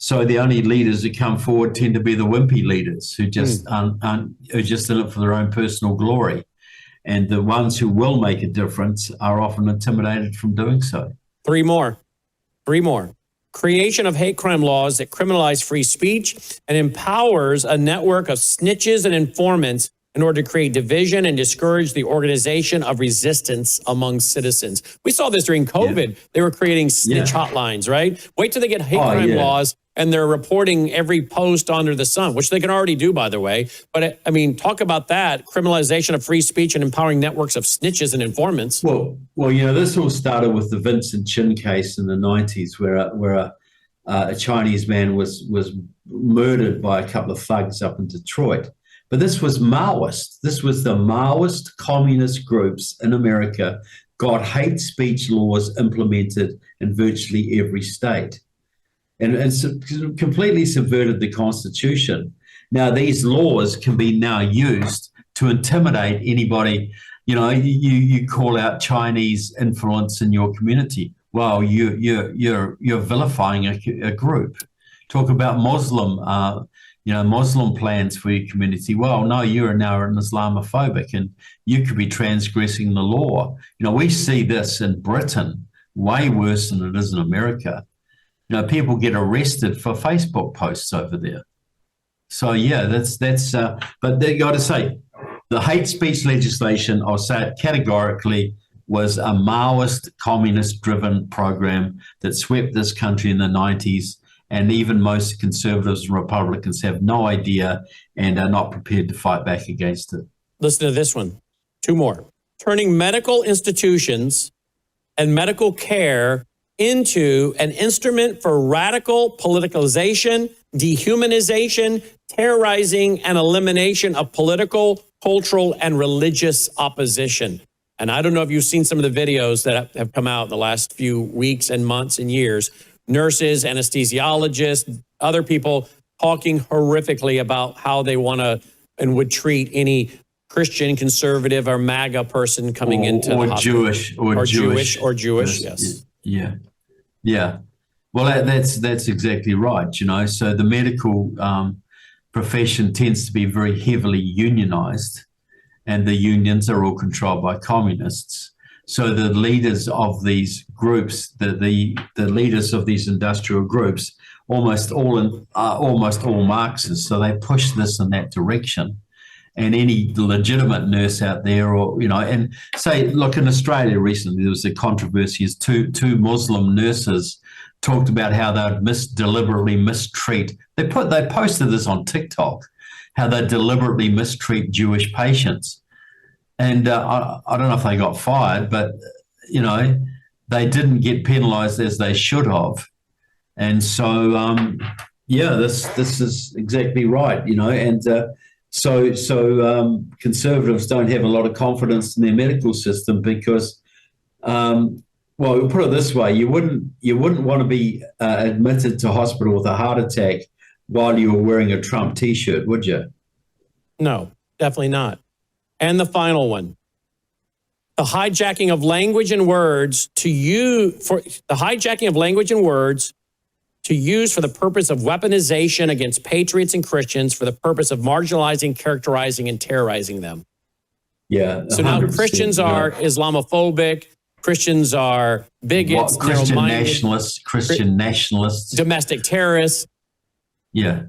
so the only leaders that come forward tend to be the wimpy leaders who just are just in it for their own personal glory. And the ones who will make a difference are often intimidated from doing so. Three more. Creation of hate crime laws that criminalize free speech and empowers a network of snitches and informants in order to create division and discourage the organization of resistance among citizens. We saw this during COVID. Yeah. They were creating snitch hotlines, right? Wait till they get hate crime laws and they're reporting every post under the sun, which they can already do, by the way. But I mean, talk about that, criminalization of free speech and empowering networks of snitches and informants. Well, you know, this all started with the Vincent Chin case in the 90s, where a Chinese man was murdered by a couple of thugs up in Detroit. But this was Maoist. This was the Maoist communist groups in America got hate speech laws implemented in virtually every state, and completely subverted the Constitution. Now, these laws can be now used to intimidate anybody. You know, you call out Chinese influence in your community. Well, you're vilifying a group. Talk about Muslim. Muslim plans for your community. Well, no, you're now an Islamophobic and you could be transgressing the law. You know, we see this in Britain way worse than it is in America. You know, people get arrested for Facebook posts over there. So, yeah, that's but they got to say, the hate speech legislation, I'll say it categorically, was a Maoist, communist-driven program that swept this country in the 90s. And even most conservatives and Republicans have no idea and are not prepared to fight back against it. Listen to this one. Two more. Turning medical institutions and medical care into an instrument for radical politicalization, dehumanization, terrorizing, and elimination of political, cultural, and religious opposition. And I don't know if you've seen some of the videos that have come out in the last few weeks and months and years. Nurses, anesthesiologists, other people talking horrifically about how they want to and would treat any Christian, conservative, or MAGA person coming into the hospital. Jewish, yes. Yeah. Well, that's exactly right. You know, so the medical profession tends to be very heavily unionized, and the unions are all controlled by communists. So the leaders of these groups, the leaders of these industrial groups, almost all Marxists. So they push this in that direction. And any legitimate nurse out there, or and say, look, in Australia recently there was a controversy as two Muslim nurses talked about how they'd deliberately mistreat. They posted this on TikTok, how they deliberately mistreat Jewish patients. And I don't know if they got fired, but, they didn't get penalized as they should have. And so, this is exactly right, and so conservatives don't have a lot of confidence in their medical system because, well, we'll put it this way: you wouldn't want to be admitted to hospital with a heart attack while you were wearing a Trump T-shirt, would you? No, definitely not. And the final one. The hijacking of language and words to use for the hijacking of language and words to use for the purpose of weaponization against patriots and Christians for the purpose of marginalizing, characterizing, and terrorizing them. Yeah. So now Christians are Islamophobic, Christians are bigots, Christian nationalists, domestic terrorists. Yeah.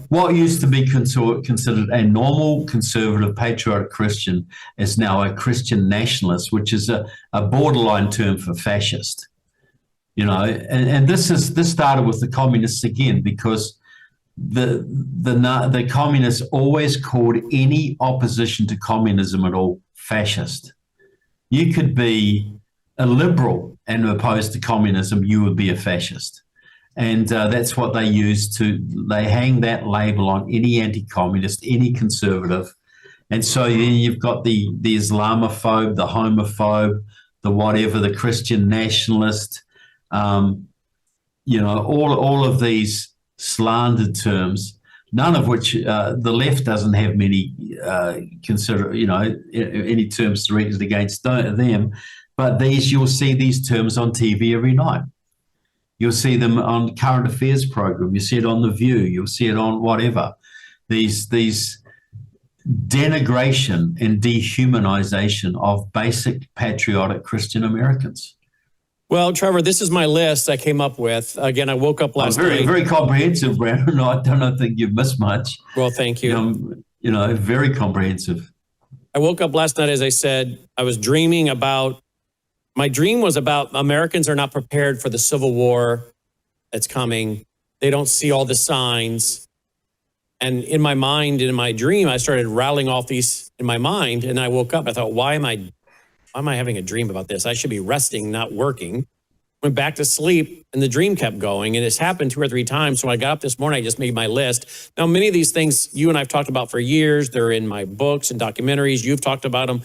What used to be considered a normal, conservative, patriotic Christian is now a Christian nationalist, which is a borderline term for fascist. And this started with the communists again, because the communists always called any opposition to communism at all fascist. You could be a liberal and opposed to communism, you would be a fascist. And that's what they use they hang that label on any anti-communist, any conservative. And so then you've got the Islamophobe, the homophobe, the whatever, the Christian nationalist, all of these slandered terms, none of which the left doesn't have many any terms directed against them. But you'll see these terms on TV every night. You'll see them on current affairs program. You see it on The View. You'll see it on whatever. These denigration and dehumanization of basic patriotic Christian Americans. Well, Trevor, this is my list I came up with. Again, I woke up last night. Very comprehensive, Brandon. I don't think you've missed much. Well, thank you. Very comprehensive. I woke up last night, as I said, I was dreaming about. My dream was about Americans are not prepared for the Civil War that's coming. They don't see all the signs. And in my mind, in my dream, I started rattling off these in my mind. And I woke up. I thought, why am I having a dream about this? I should be resting, not working. Went back to sleep, and the dream kept going. And it's happened 2 or 3 times. So when I got up this morning, I just made my list. Now, many of these things you and I have talked about for years. They're in my books and documentaries. You've talked about them.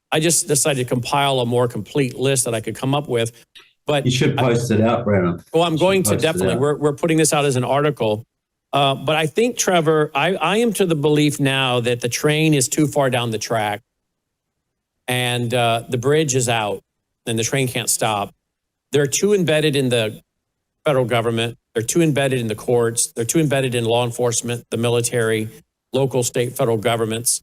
I just decided to compile a more complete list that I could come up with. But you should post it out, Brandon. Well, I'm going to definitely. We're putting this out as an article. But I think, Trevor, I am to the belief now that the train is too far down the track and the bridge is out and the train can't stop. They're too embedded in the federal government. They're too embedded in the courts. They're too embedded in law enforcement, the military, local, state, federal governments.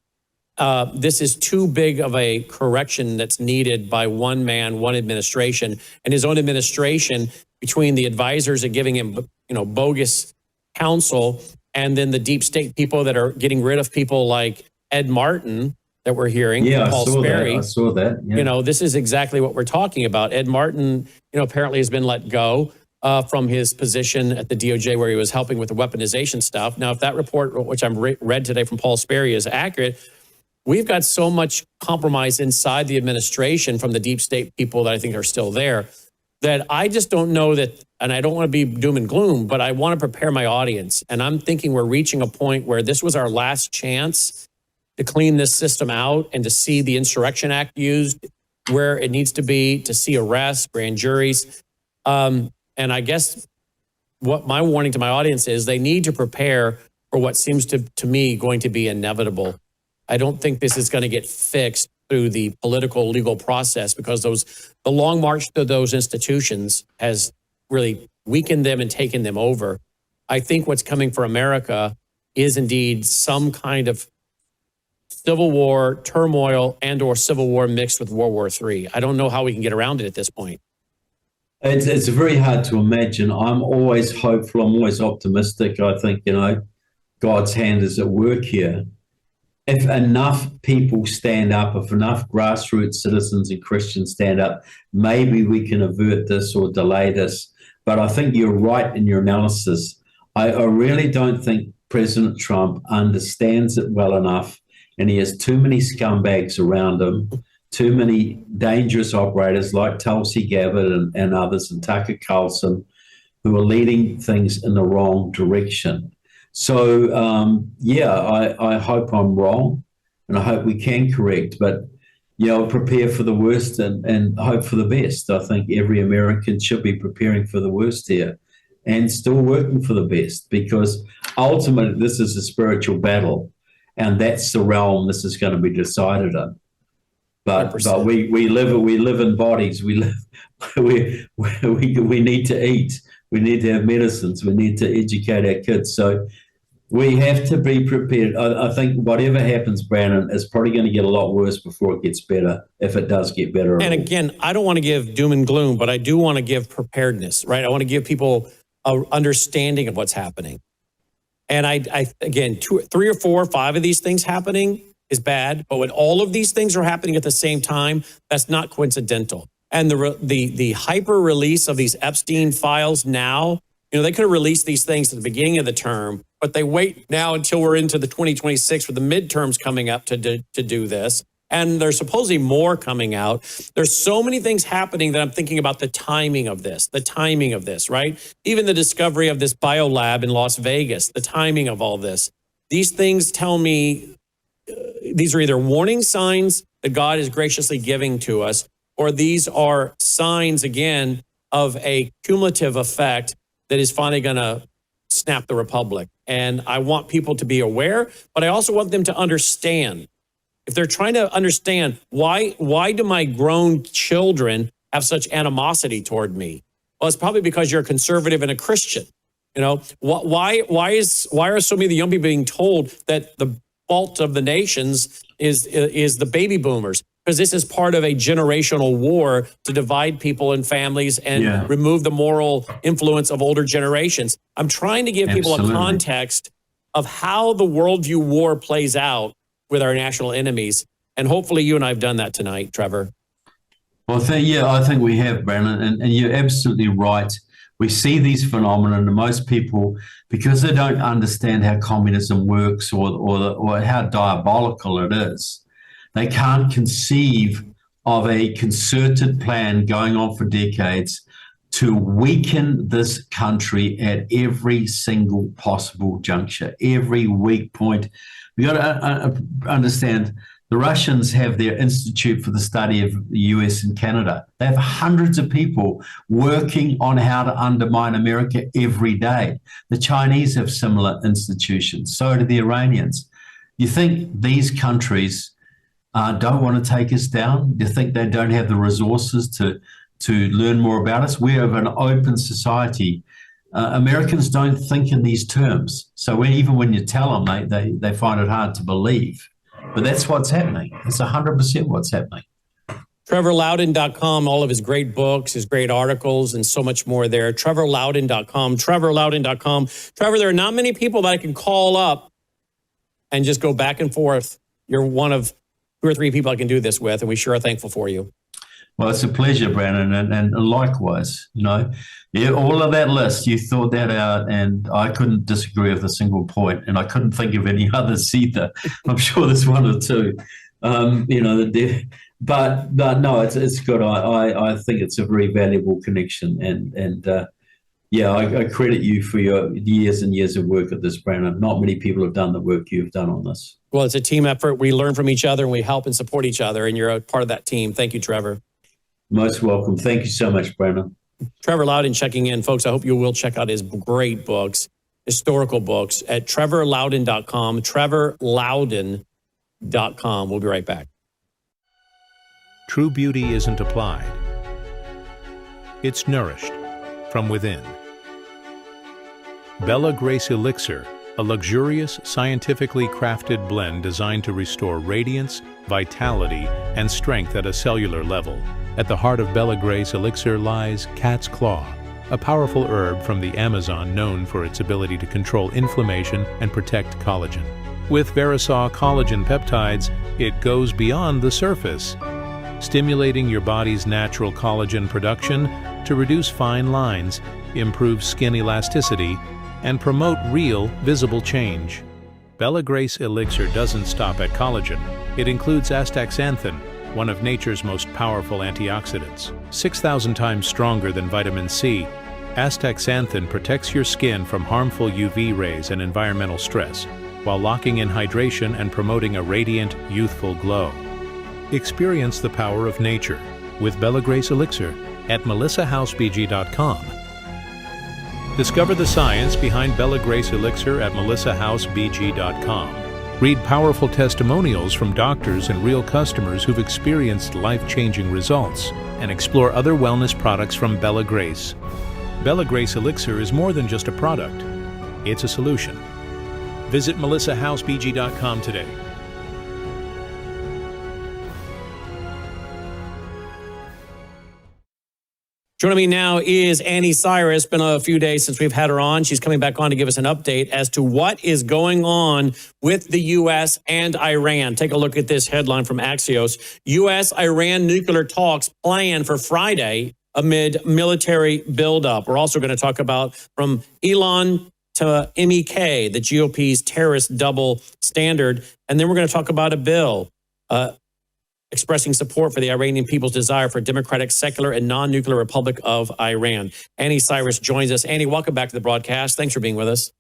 This is too big of a correction that's needed by one man, one administration, and his own administration, between the advisors that are giving him, bogus counsel, and then the deep state people that are getting rid of people like Ed Martin that we're hearing. Yeah, Paul Sperry. I saw that. Yeah. This is exactly what we're talking about. Ed Martin, apparently has been let go from his position at the DOJ where he was helping with the weaponization stuff. Now, if that report, which I read today from Paul Sperry, is accurate, we've got so much compromise inside the administration from the deep state people that I think are still there that I just don't know that, and I don't want to be doom and gloom, but I want to prepare my audience. And I'm thinking we're reaching a point where this was our last chance to clean this system out and to see the Insurrection Act used where it needs to be, to see arrests, grand juries. And I guess what my warning to my audience is they need to prepare for what seems to me going to be inevitable. I don't think this is going to get fixed through the political legal process because the long march to those institutions has really weakened them and taken them over. I think what's coming for America is indeed some kind of civil war, turmoil, and or civil war mixed with World War III. I don't know how we can get around it at this point. It's very hard to imagine. I'm always hopeful. I'm always optimistic. I think, God's hand is at work here. If enough people stand up, if enough grassroots citizens and Christians stand up, maybe we can avert this or delay this. But I think you're right in your analysis. I really don't think President Trump understands it well enough and he has too many scumbags around him, too many dangerous operators like Tulsi Gabbard and others, and Tucker Carlson, who are leading things in the wrong direction. So, I hope I'm wrong, and I hope we can correct, but prepare for the worst and hope for the best. I think every American should be preparing for the worst here and still working for the best, because ultimately this is a spiritual battle, and that's the realm this is going to be decided in. But we live in bodies. We need to eat. We need to have medicines. We need to educate our kids. So we have to be prepared. I think whatever happens, Brandon, is probably going to get a lot worse before it gets better, if it does get better. And again, I don't want to give doom and gloom, but I do want to give preparedness, right? I want to give people an understanding of what's happening. And I again, 3 or 4 or 5 of these things happening is bad, but when all of these things are happening at the same time, that's not coincidental. And the hyper release of these Epstein files now, they could have released these things at the beginning of the term, but they wait now until we're into the 2026 with the midterms coming up to do this. And there's supposedly more coming out. There's so many things happening that I'm thinking about the timing of this, right? Even the discovery of this biolab in Las Vegas, the timing of all this. These things tell me these are either warning signs that God is graciously giving to us, or these are signs, again, of a cumulative effect that is finally going to snap the republic. And I want people to be aware, but I also want them to understand. If they're trying to understand, why do my grown children have such animosity toward me? Well, it's probably because you're a conservative and a Christian. Why are so many of the young people being told that the fault of the nations is the baby boomers? Because this is part of a generational war to divide people and families and remove the moral influence of older generations. I'm trying to give people a context of how the worldview war plays out with our national enemies. And hopefully you and I have done that tonight, Trevor. Well, I think we have, Brandon, and you're absolutely right. We see these phenomena, and most people, because they don't understand how communism works or how diabolical it is, they can't conceive of a concerted plan going on for decades to weaken this country at every single possible juncture, every weak point. We got to understand the Russians have their Institute for the Study of the US and Canada. They have hundreds of people working on how to undermine America every day. The Chinese have similar institutions. So do the Iranians. You think these countries don't want to take us down? Do you think they don't have the resources to learn more about us? We are an open society. Americans don't think in these terms. So even when you tell them, they find it hard to believe. But that's what's happening. It's 100% what's happening. TrevorLoudon.com, all of his great books, his great articles, and so much more there. TrevorLoudon.com, TrevorLoudon.com. Trevor, there are not many people that I can call up and just go back and forth. You're one of 2 or 3 people I can do this with, and we sure are thankful for you. Well, it's a pleasure, Brandon, and likewise, all of that list, you thought that out, and I couldn't disagree with a single point, and I couldn't think of any others either. I'm sure there's 1 or 2, but no, it's good. I think it's a very valuable connection, and I credit you for your years and years of work at this, Brandon. Not many people have done the work you've done on this. Well, it's a team effort. We learn from each other, and we help and support each other, and you're a part of that team. Thank you, Trevor. Most welcome. Thank you so much, Brandon. Trevor Loudon checking in. Folks, I hope you will check out his great books, historical books, at TrevorLoudon.com, TrevorLoudon.com. We'll be right back. True beauty isn't applied. It's nourished from within. Bella Grace Elixir, a luxurious, scientifically crafted blend designed to restore radiance, vitality, and strength at a cellular level. At the heart of Bella Grace Elixir lies Cat's Claw, a powerful herb from the Amazon known for its ability to control inflammation and protect collagen. With Verisol collagen peptides, it goes beyond the surface, stimulating your body's natural collagen production to reduce fine lines, improve skin elasticity, and promote real, visible change. Bella Grace Elixir doesn't stop at collagen. It includes astaxanthin, one of nature's most powerful antioxidants. 6,000 times stronger than vitamin C, astaxanthin protects your skin from harmful UV rays and environmental stress, while locking in hydration and promoting a radiant, youthful glow. Experience the power of nature with Bella Grace Elixir at melissahousebg.com. Discover the science behind Bella Grace Elixir at melissahousebg.com. Read powerful testimonials from doctors and real customers who've experienced life-changing results, and explore other wellness products from Bella Grace. Bella Grace Elixir is more than just a product. It's a solution. Visit melissahousebg.com today. Joining me now is Anni Cyrus. Been a few days since we've had her on. She's coming back on to give us an update as to what is going on with the U.S. and Iran. Take a look at this headline from Axios. U.S.-Iran nuclear talks planned for Friday amid military buildup. We're also going to talk about from Elon to MEK, the GOP's terrorist double standard. And then we're going to talk about a bill expressing support for the Iranian people's desire for a democratic, secular, and non-nuclear Republic of Iran. Anni Cyrus joins us. Anni, welcome back to the broadcast. Thanks for being with us.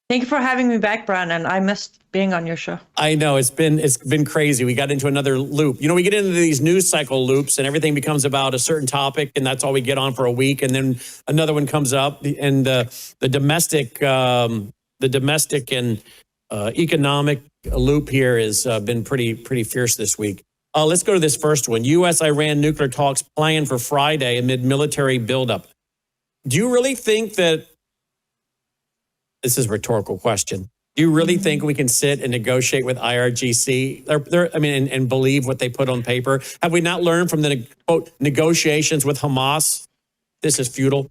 Thank you for having me back, Brandon. I missed being on your show. I know, it's been crazy. We got into another loop. You know, we get into these news cycle loops and everything becomes about a certain topic, and that's all we get on for a week. And then another one comes up, and the domestic and economic loop here has been pretty fierce this week. Let's go to this first one. U.S.-Iran nuclear talks planned for Friday amid military buildup. Do you really think that, this is a rhetorical question, do you really think we can sit and negotiate with IRGC and believe what they put on paper? Have we not learned from the, quote, negotiations with Hamas? This is futile.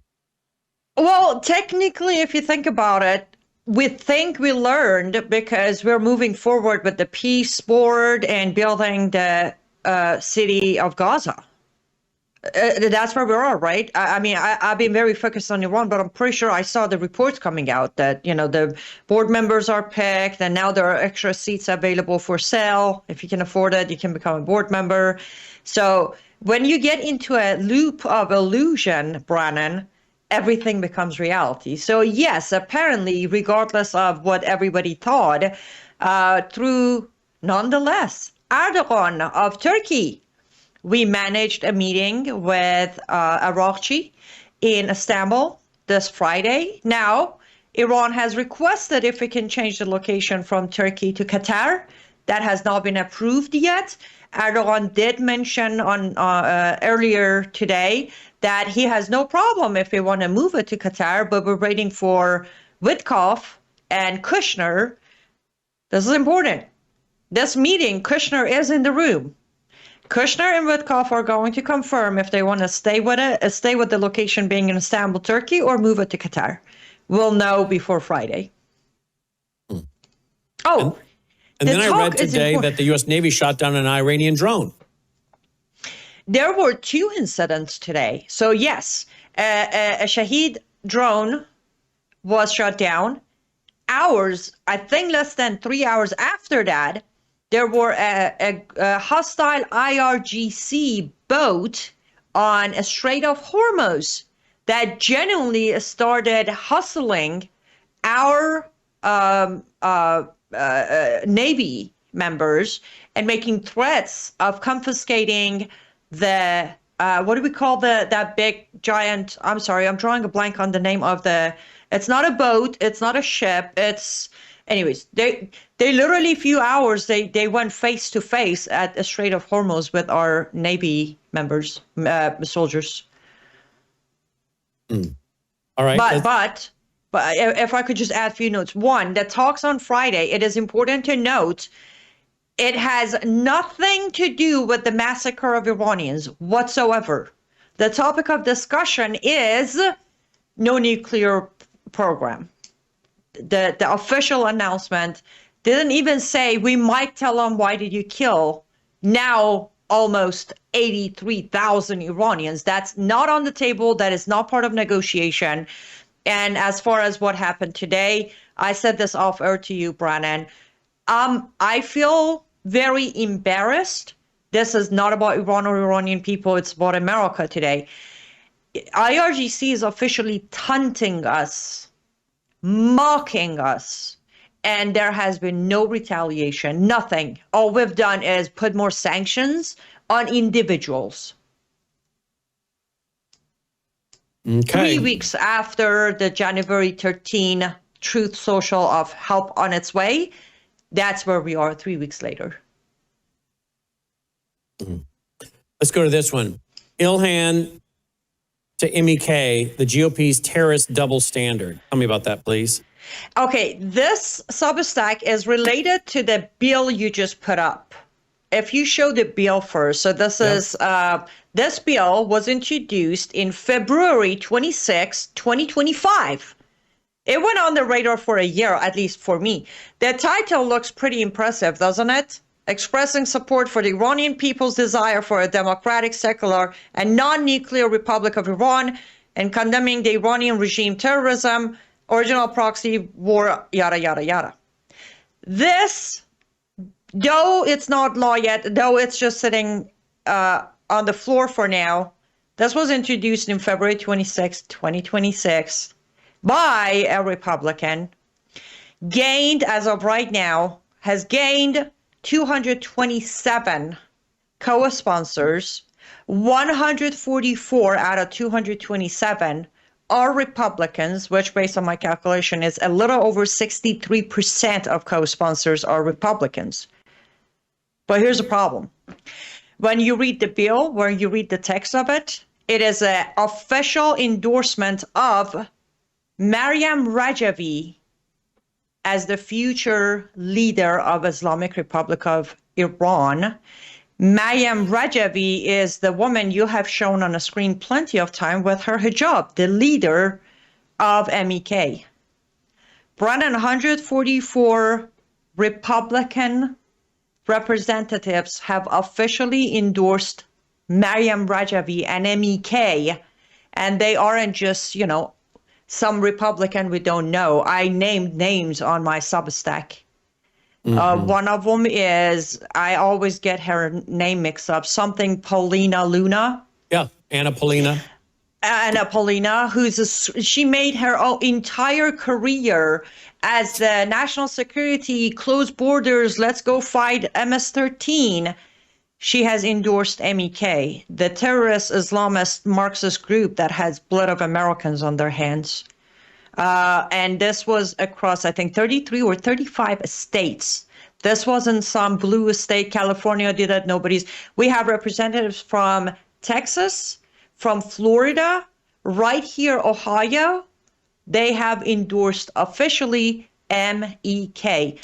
Well, technically, if you think about it, we think we learned because we're moving forward with the peace board and building the city of Gaza. That's where we are, right? I've been very focused on Iran, but I'm pretty sure I saw the reports coming out that, you know, the board members are picked and now there are extra seats available for sale. If you can afford it, you can become a board member. So when you get into a loop of illusion, Brannon, everything becomes reality. So yes, apparently, regardless of what everybody thought, through nonetheless Erdogan of Turkey, we managed a meeting with Arakci in Istanbul this Friday. Now, Iran has requested if we can change the location from Turkey to Qatar. That has not been approved yet. Erdogan did mention on earlier today that he has no problem if we want to move it to Qatar, but we're waiting for Witkoff and Kushner. This is important. This meeting, Kushner is in the room. Kushner and Witkoff are going to confirm if they want to stay with the location being in Istanbul, Turkey, or move it to Qatar. We'll know before Friday. Oh, and then I read today that the U.S. Navy shot down an Iranian drone. There were 2 incidents today. So yes, a Shahed drone was shot down. I think less than 3 hours after that, there were a hostile IRGC boat on a Strait of Hormuz that genuinely started hustling our Navy members and making threats of confiscating the what do we call that big giant, I'm sorry, I'm drawing a blank on the name of it's not a boat, it's not a ship, it's anyways, they literally a few hours they went face to face at the Strait of Hormuz with our Navy members, soldiers. All right. But if I could just add a few notes. One, the talks on Friday, it is important to note it has nothing to do with the massacre of Iranians whatsoever. The topic of discussion is no nuclear program. The official announcement didn't even say we might tell them why did you kill now almost 83,000 Iranians. That's not on the table. That is not part of negotiation. And as far as what happened today, I said this off air to you, Brennan. I feel very embarrassed. This is not about Iran or Iranian people. It's about America today. IRGC is officially taunting us, mocking us, and there has been no retaliation, nothing. All we've done is put more sanctions on individuals. Okay. 3 weeks after the January 13 Truth Social of help on its way, that's where we are 3 weeks later. Let's go to this one. Ilhan to MEK, the GOP's terrorist double standard. Tell me about that, please. Okay, this Substack is related to the bill you just put up. If you show the bill first, so this is this bill was introduced in February 26, 2025. It went on the radar for a year, at least for me. The title looks pretty impressive, doesn't it? Expressing support for the Iranian people's desire for a democratic, secular, and non-nuclear Republic of Iran, and condemning the Iranian regime terrorism, original proxy war, yada, yada, yada. This, though it's not law yet, though it's just sitting on the floor for now, this was introduced in February 26, 2026 by a Republican, gained, as of right now, has gained 227 co-sponsors. 144 out of 227 are Republicans, which based on my calculation is a little over 63% of co-sponsors are Republicans. But here's the problem. When you read the bill, when you read the text of it, it is an official endorsement of Maryam Rajavi as the future leader of Islamic Republic of Iran. Maryam Rajavi is the woman you have shown on a screen plenty of time with her hijab, the leader of MEK. Brennan, 144 Republican representatives have officially endorsed Maryam Rajavi and MEK, and they aren't just, some Republican we don't know. I named names on my Substack. One of them is, I always get her name mixed up, something Paulina Luna. Yeah, Anna Paulina. Anna Paulina, she made her entire career as the national security, close borders, let's go fight MS-13. She has endorsed MEK, the terrorist Islamist Marxist group that has blood of Americans on their hands. And this was across, I think, 33 or 35 states. This wasn't some blue state. California did it. We have representatives from Texas, from Florida, right here, Ohio. They have endorsed officially MEK.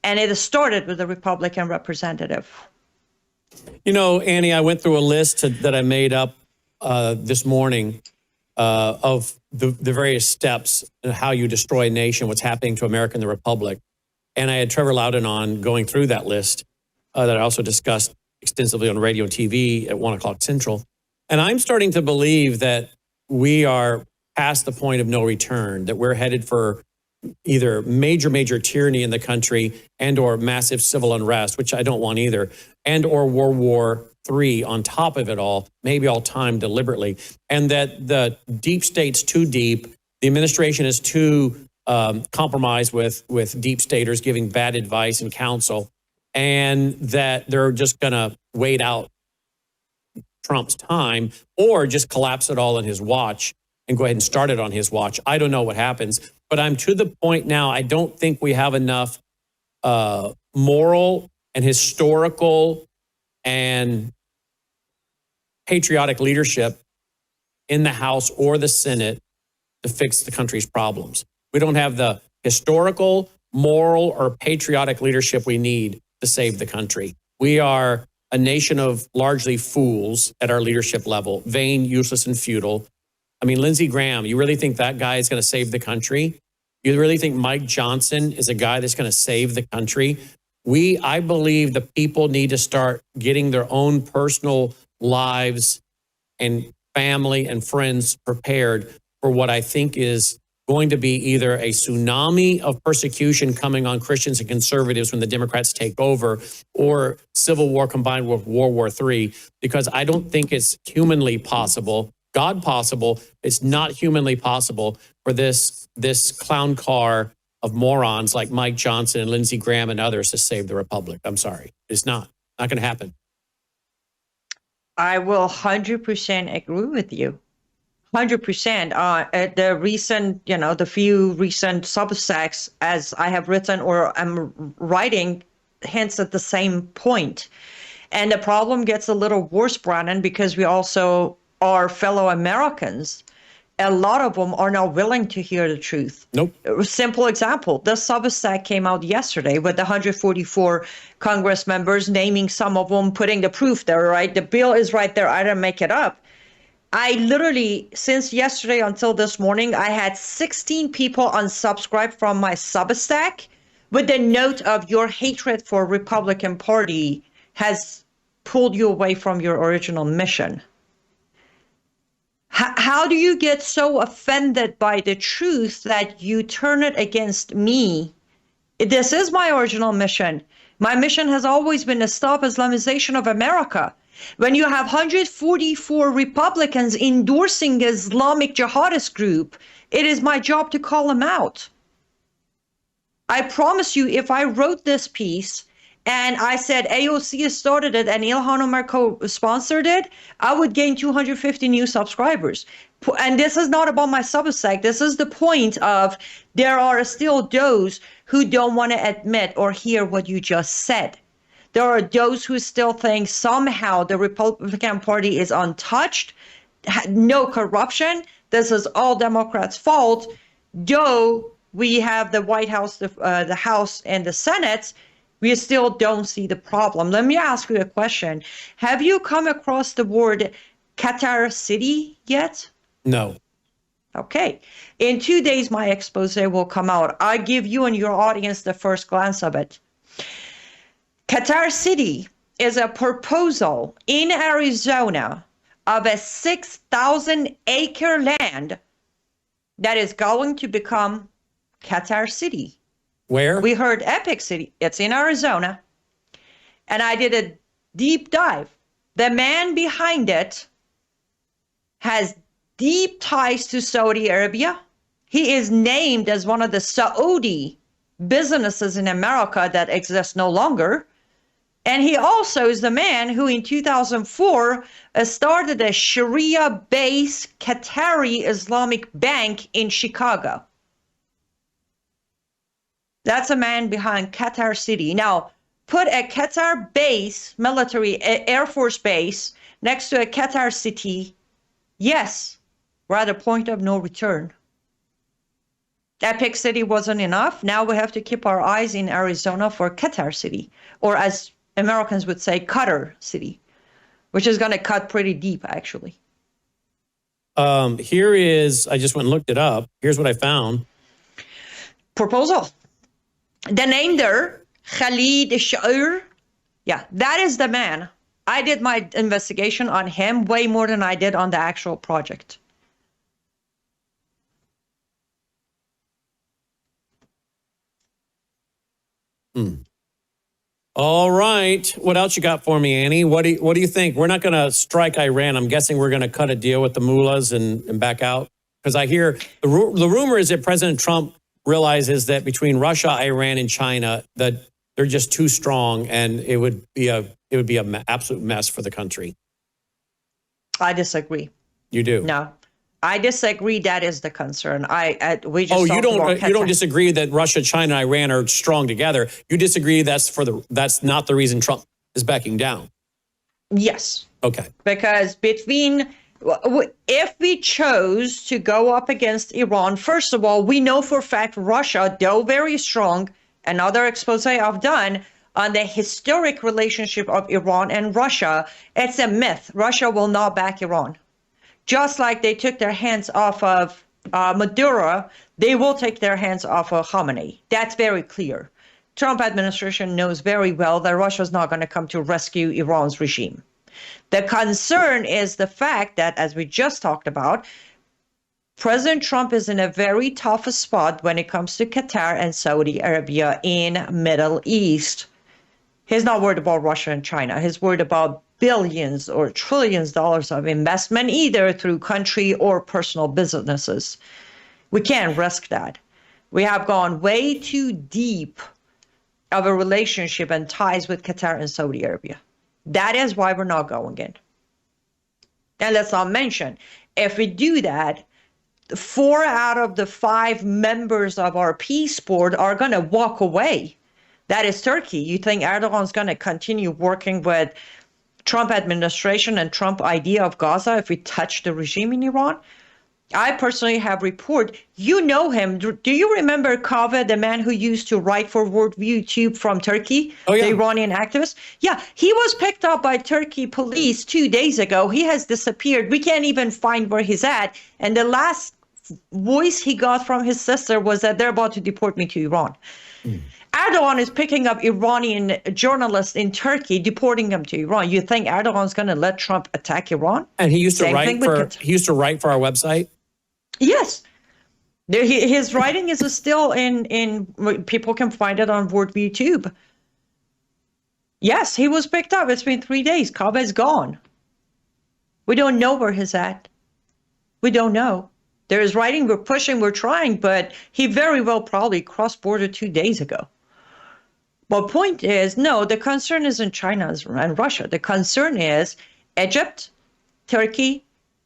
And it started with a Republican representative. Annie, I went through a list that I made up this morning of the various steps and how you destroy a nation, what's happening to America and the Republic. And I had Trevor Loudon on going through that list that I also discussed extensively on radio and TV at 1 o'clock Central. And I'm starting to believe that we are past the point of no return, that we're headed for either major tyranny in the country and or massive civil unrest, which I don't want either, and or World War III on top of it all, maybe all timed deliberately, and that the deep state's too deep, the administration is too compromised with deep staters giving bad advice and counsel, and that they're just going to wait out Trump's time or just collapse it all in his watch and go ahead and start it on his watch. I don't know what happens, but I'm to the point now, I don't think we have enough moral and historical and patriotic leadership in the House or the Senate to fix the country's problems. We don't have the historical, moral, or patriotic leadership we need to save the country. We are a nation of largely fools at our leadership level, vain, useless, and futile. I mean, Lindsey Graham, you really think that guy is going to save the country? You really think Mike Johnson is a guy that's going to save the country? I believe the people need to start getting their own personal lives and family and friends prepared for what I think is going to be either a tsunami of persecution coming on Christians and conservatives when the Democrats take over, or civil war combined with World War III, because I don't think it's humanly possible, God possible, it's not humanly possible for this clown car of morons like Mike Johnson and Lindsey Graham and others to save the republic. I'm sorry. It's not going to happen. I will 100% agree with you. 100%. At the recent, the few recent Substacks, as I have written or I'm writing, hints at the same point. And the problem gets a little worse, Brandon, because we also are fellow Americans. A lot of them are not willing to hear the truth. Nope. A simple example, the Substack came out yesterday with the 144 Congress members, naming some of them, putting the proof there, right? The bill is right there. I didn't make it up. I literally, since yesterday until this morning, I had 16 people unsubscribe from my Substack with the note of your hatred for Republican Party has pulled you away from your original mission. How do you get so offended by the truth that you turn it against me? This is my original mission. My mission has always been to stop Islamization of America. When you have 144 Republicans endorsing the Islamic jihadist group, it is my job to call them out. I promise you, if I wrote this piece and I said AOC started it and Ilhan Omar co-sponsored it, I would gain 250 new subscribers. And this is not about my Substack. This is the point of there are still those who don't want to admit or hear what you just said. There are those who still think somehow the Republican Party is untouched, no corruption. This is all Democrats' fault. Though we have the White House, the House, and the Senate, we still don't see the problem. Let me ask you a question. Have you come across the word Qatar City yet? No. Okay. In 2 days, my expose will come out. I give you and your audience the first glance of it. Qatar City is a proposal in Arizona of a 6,000-acre land that is going to become Qatar City. Where? We heard Epic City. It's in Arizona. And I did a deep dive. The man behind it has deep ties to Saudi Arabia. He is named as one of the Saudi businesses in America that exist no longer. And he also is the man who in 2004 started a Sharia-based Qatari Islamic bank in Chicago. That's a man behind Qatar City. Now, put a Qatar base, military, Air Force base, next to a Qatar City. Yes, we're at a point of no return. Epic City wasn't enough. Now we have to keep our eyes in Arizona for Qatar City, or as Americans would say, Qatar City, which is going to cut pretty deep, actually. Here is, I just went and looked it up. Here's what I found. Proposal. The name there, Khalid Shaur. Yeah, that is the man. I did my investigation on him way more than I did on the actual project. All right. What else you got for me, Annie? What do you think? We're not going to strike Iran. I'm guessing we're going to cut a deal with the mullahs and back out. Because I hear the rumor is that President Trump realizes that between Russia, Iran, and China, that they're just too strong, and it would be an absolute mess for the country. I disagree. You do? No, I disagree. That is the concern. We just you don't disagree that Russia, China, and Iran are strong together. You disagree that's not the reason Trump is backing down. Yes. Okay. Because if we chose to go up against Iran, first of all, we know for a fact Russia, though very strong, another expose I've done on the historic relationship of Iran and Russia, it's a myth. Russia will not back Iran. Just like they took their hands off of Maduro, they will take their hands off of Khamenei. That's very clear. Trump administration knows very well that Russia is not going to come to rescue Iran's regime. The concern is the fact that, as we just talked about, President Trump is in a very tough spot when it comes to Qatar and Saudi Arabia in Middle East. He's not worried about Russia and China. He's worried about billions or trillions of dollars of investment, either through country or personal businesses. We can't risk that. We have gone way too deep of a relationship and ties with Qatar and Saudi Arabia. That is why we're not going in. And let's not mention, if we do that, 4 out of the 5 members of our peace board are going to walk away. That is Turkey. You think Erdogan's going to continue working with Trump administration and Trump idea of Gaza if we touch the regime in Iran? I personally have report. You know him. Do you remember Kaveh, the man who used to write for Worldview Tube from Turkey, the Iranian activist? Yeah, he was picked up by Turkey police 2 days ago. He has disappeared. We can't even find where he's at. And the last voice he got from his sister was that they're about to deport me to Iran. Erdogan is picking up Iranian journalists in Turkey, deporting them to Iran. You think Erdogan's going to let Trump attack Iran? And he used to write for our website. Yes. His writing is still in people can find it on Worldview Tube. Yes, he was picked up. It's been 3 days. Kaveh's gone. We don't know where he's at. We don't know. There is writing, we're pushing, we're trying, but he very well probably crossed border 2 days ago. But point is, no, the concern isn't China and Russia. The concern is Egypt, Turkey,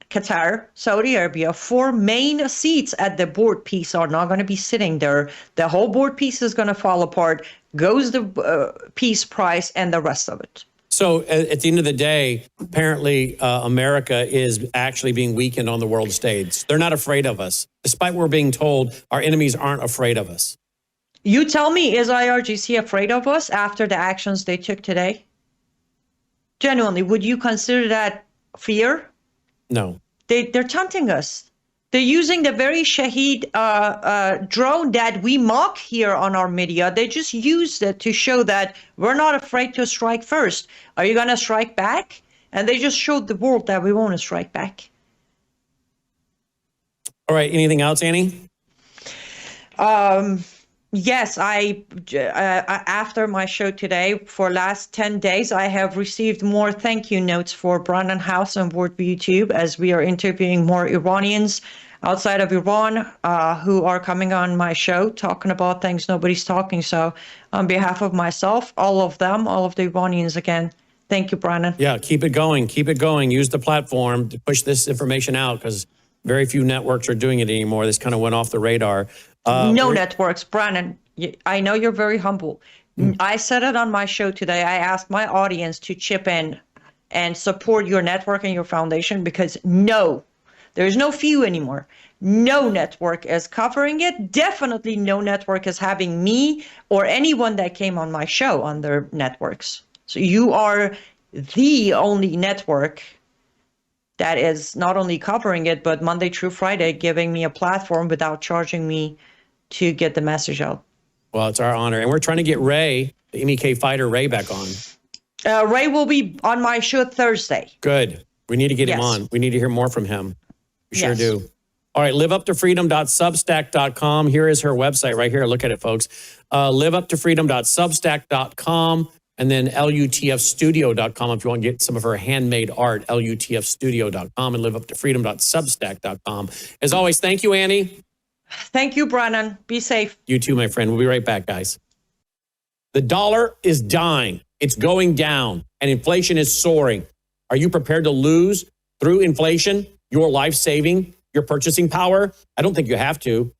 Qatar, Saudi Arabia. 4 main seats at the board piece are not going to be sitting there. The whole board piece is going to fall apart, goes the peace price and the rest of it. So at the end of the day, apparently America is actually being weakened on the world stage. They're not afraid of us. Despite what we're being told, our enemies aren't afraid of us. You tell me, is IRGC afraid of us after the actions they took today? Genuinely, would you consider that fear? No. They're taunting us. They're using the very Shaheed drone that we mock here on our media. They just used it to show that we're not afraid to strike first. Are you going to strike back? And they just showed the world that we won't strike back. All right. Anything else, Annie? Yes, after my show today, for last 10 days, I have received more thank you notes for Brandon House and Worldview Tube as we are interviewing more Iranians outside of Iran who are coming on my show talking about things nobody's talking. So on behalf of myself, all of the Iranians again, thank you, Brandon. Yeah, keep it going. Keep it going. Use the platform to push this information out because very few networks are doing it anymore. This kind of went off the radar. No networks, Brandon. I know you're very humble. I said it on my show today. I asked my audience to chip in and support your network and your foundation because there's no few anymore. No network is covering it. Definitely no network is having me or anyone that came on my show on their networks. So you are the only network that is not only covering it, but Monday through Friday, giving me a platform without charging me to get the message out. Well, it's our honor. And we're trying to get Ray, the MEK fighter, Ray, back on. Ray will be on my show Thursday. Good. We need to get him on. We need to hear more from him. We sure do. All right, liveuptofreedom.substack.com. Here is her website right here. Look at it, folks. Liveuptofreedom.substack.com. And then lutfstudio.com if you want to get some of her handmade art, lutfstudio.com, and liveuptofreedom.substack.com. As always, thank you, Annie. Thank you, Brannon. Be safe. You too, my friend. We'll be right back, guys. The dollar is dying. It's going down, and inflation is soaring. Are you prepared to lose through inflation your life saving, your purchasing power? I don't think you have to.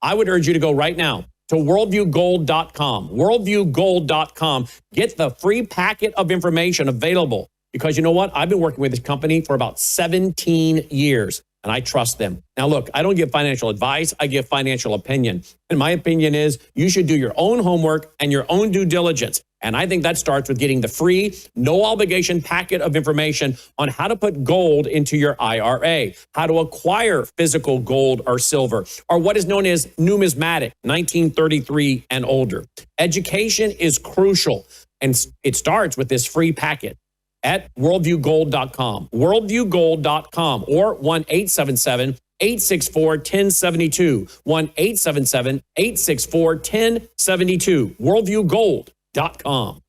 I would urge you to go right now to worldviewgold.com. Worldviewgold.com. Get the free packet of information available because you know what? I've been working with this company for about 17 years and I trust them. Now, look, I don't give financial advice. I give financial opinion. And my opinion is you should do your own homework and your own due diligence. And I think that starts with getting the free, no obligation packet of information on how to put gold into your IRA, how to acquire physical gold or silver, or what is known as numismatic, 1933 and older. Education is crucial, and it starts with this free packet at worldviewgold.com, worldviewgold.com, or 1-877 1-877-864-1072. 1-877-864-1072. WorldviewGold.com.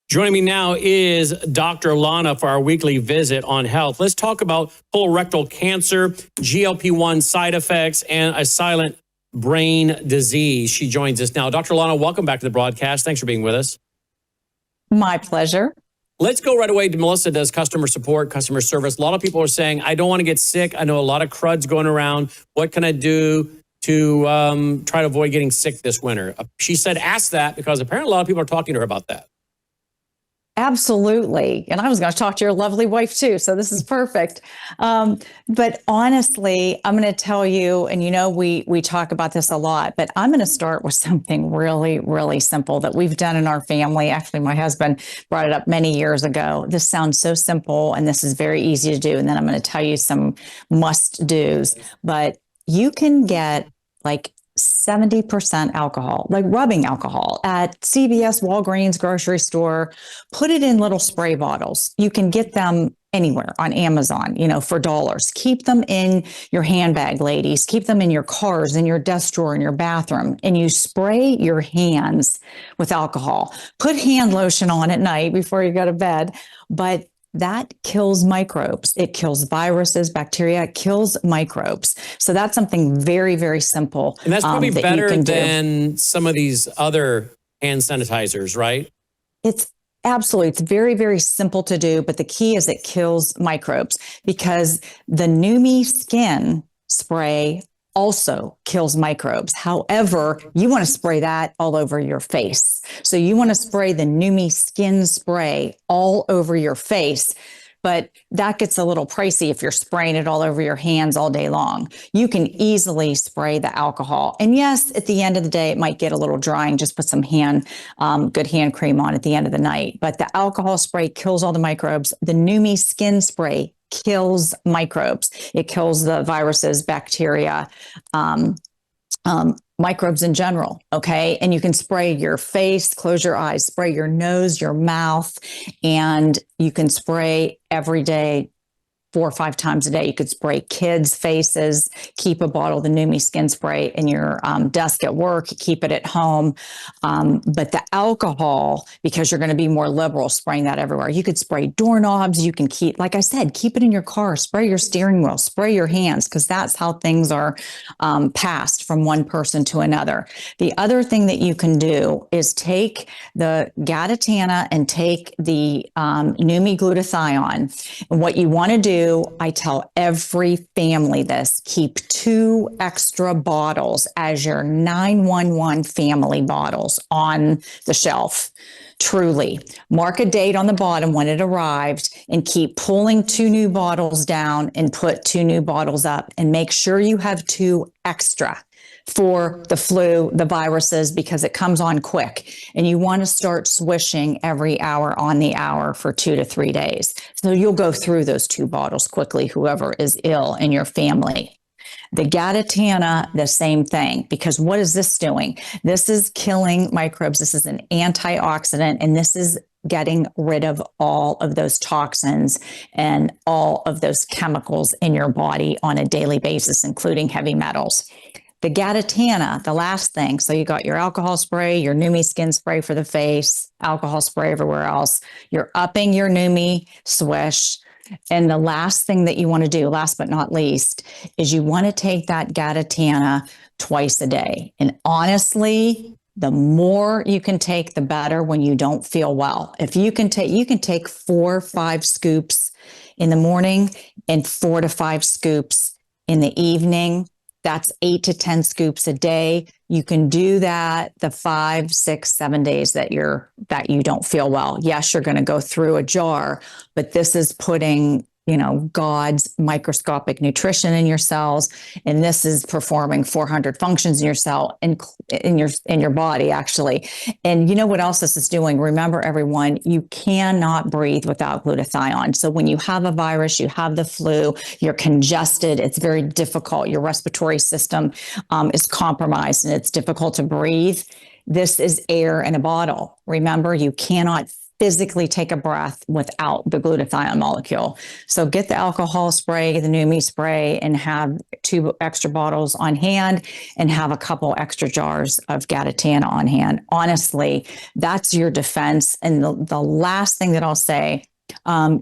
Joining me now is Dr. Lana for our weekly visit on health. Let's talk about colorectal cancer, GLP-1 side effects, and a silent brain disease. She joins us now. Dr. Lana, welcome back to the broadcast. Thanks for being with us. My pleasure. Let's go right away to Melissa does customer support, customer service. A lot of people are saying, I don't want to get sick. I know a lot of crud's going around. What can I do to try to avoid getting sick this winter? She said, ask that because apparently a lot of people are talking to her about that. Absolutely. And I was going to talk to your lovely wife too. So this is perfect. But honestly, I'm going to tell you, and you know, we talk about this a lot, but I'm going to start with something really, really simple that we've done in our family. Actually, my husband brought it up many years ago. This sounds so simple and this is very easy to do. And then I'm going to tell you some must do's, but you can get like 70% alcohol, like rubbing alcohol at CVS, Walgreens, grocery store. Put it in little spray bottles. You can get them anywhere on Amazon, you know, for dollars. Keep them in your handbag, ladies. Keep them in your cars, in your desk drawer, in your bathroom, and you spray your hands with alcohol. Put hand lotion on at night before you go to bed, but that kills microbes. It kills viruses, bacteria, it kills microbes. So that's something very, very simple. And that's probably better than some of these other hand sanitizers, right? It's absolutely, it's very, very simple to do, but the key is it kills microbes because the Numi skin spray also kills microbes. However, you want to spray that all over your face. So you want to spray the Numi skin spray all over your face, but that gets a little pricey if you're spraying it all over your hands all day long. You can easily spray the alcohol. And yes, at the end of the day, it might get a little drying. Just put some good hand cream on at the end of the night. But the alcohol spray kills all the microbes. The Numi skin spray kills microbes. It kills the viruses, bacteria, microbes in general. Okay. And you can spray your face, close your eyes, spray your nose, your mouth, and you can spray every day, 4 or 5 times a day. You could spray kids' faces, keep a bottle of the Numi skin spray in your desk at work, keep it at home. But the alcohol, because you're going to be more liberal spraying that everywhere, you could spray doorknobs. You can keep, like I said, keep it in your car, spray your steering wheel, spray your hands, because that's how things are passed from one person to another. The other thing that you can do is take the Gatatana and take the Numi glutathione. And what you want to do, I tell every family this, keep 2 extra bottles as your 911 family bottles on the shelf. Truly. Mark a date on the bottom when it arrived and keep pulling 2 new bottles down and put 2 new bottles up and make sure you have 2 extra for the flu, the viruses, because it comes on quick and you want to start swishing every hour on the hour for 2 to 3 days. So you'll go through those 2 bottles quickly, whoever is ill in your family. The Gatatana, the same thing, because what is this doing? This is killing microbes. This is an antioxidant, and this is getting rid of all of those toxins and all of those chemicals in your body on a daily basis, including heavy metals. The Gatatana, the last thing. So you got your alcohol spray, your Numi skin spray for the face, alcohol spray everywhere else. You're upping your Numi swish. And the last thing that you want to do, last but not least, is you want to take that Gatatana twice a day. And honestly, the more you can take, the better when you don't feel well. If you can take 4 or 5 scoops in the morning and 4 to 5 scoops in the evening. That's 8 to 10 scoops a day. You can do that the 5, 6, 7 days that you don't feel well. Yes, you're going to go through a jar, but this is putting, God's microscopic nutrition in your cells, and this is performing 400 functions in your cell, in your body, actually. And you know what else this is doing? Remember, everyone, you cannot breathe without glutathione. So when you have a virus, you have the flu, you're congested, it's very difficult. Your respiratory system is compromised, and it's difficult to breathe. This is air in a bottle. Remember, you cannot physically take a breath without the glutathione molecule. So get the alcohol spray, the Numi spray, and have 2 extra bottles on hand and have a couple extra jars of Gatatana on hand. Honestly, that's your defense. And the last thing that I'll say,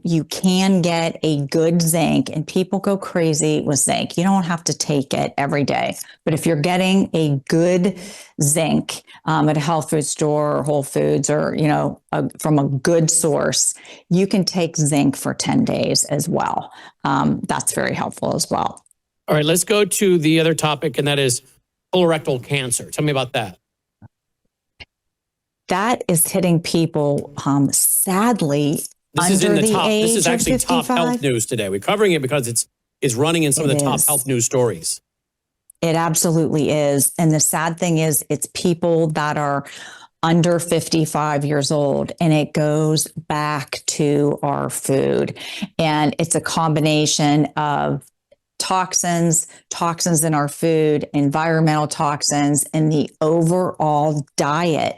you can get a good zinc, and people go crazy with zinc. You don't have to take it every day, but if you're getting a good zinc at a health food store or Whole Foods, or from a good source, you can take zinc for 10 days as well. That's very helpful as well. All right, let's go to the other topic, and that is colorectal cancer. Tell me about that. That is hitting people, sadly. This is in the top. This is actually top 55. health news today. We're covering it because it's running in some of the top health news stories. It absolutely is. And the sad thing is, it's people that are under 55 years old, and it goes back to our food. And it's a combination of toxins in our food, environmental toxins, and the overall diet.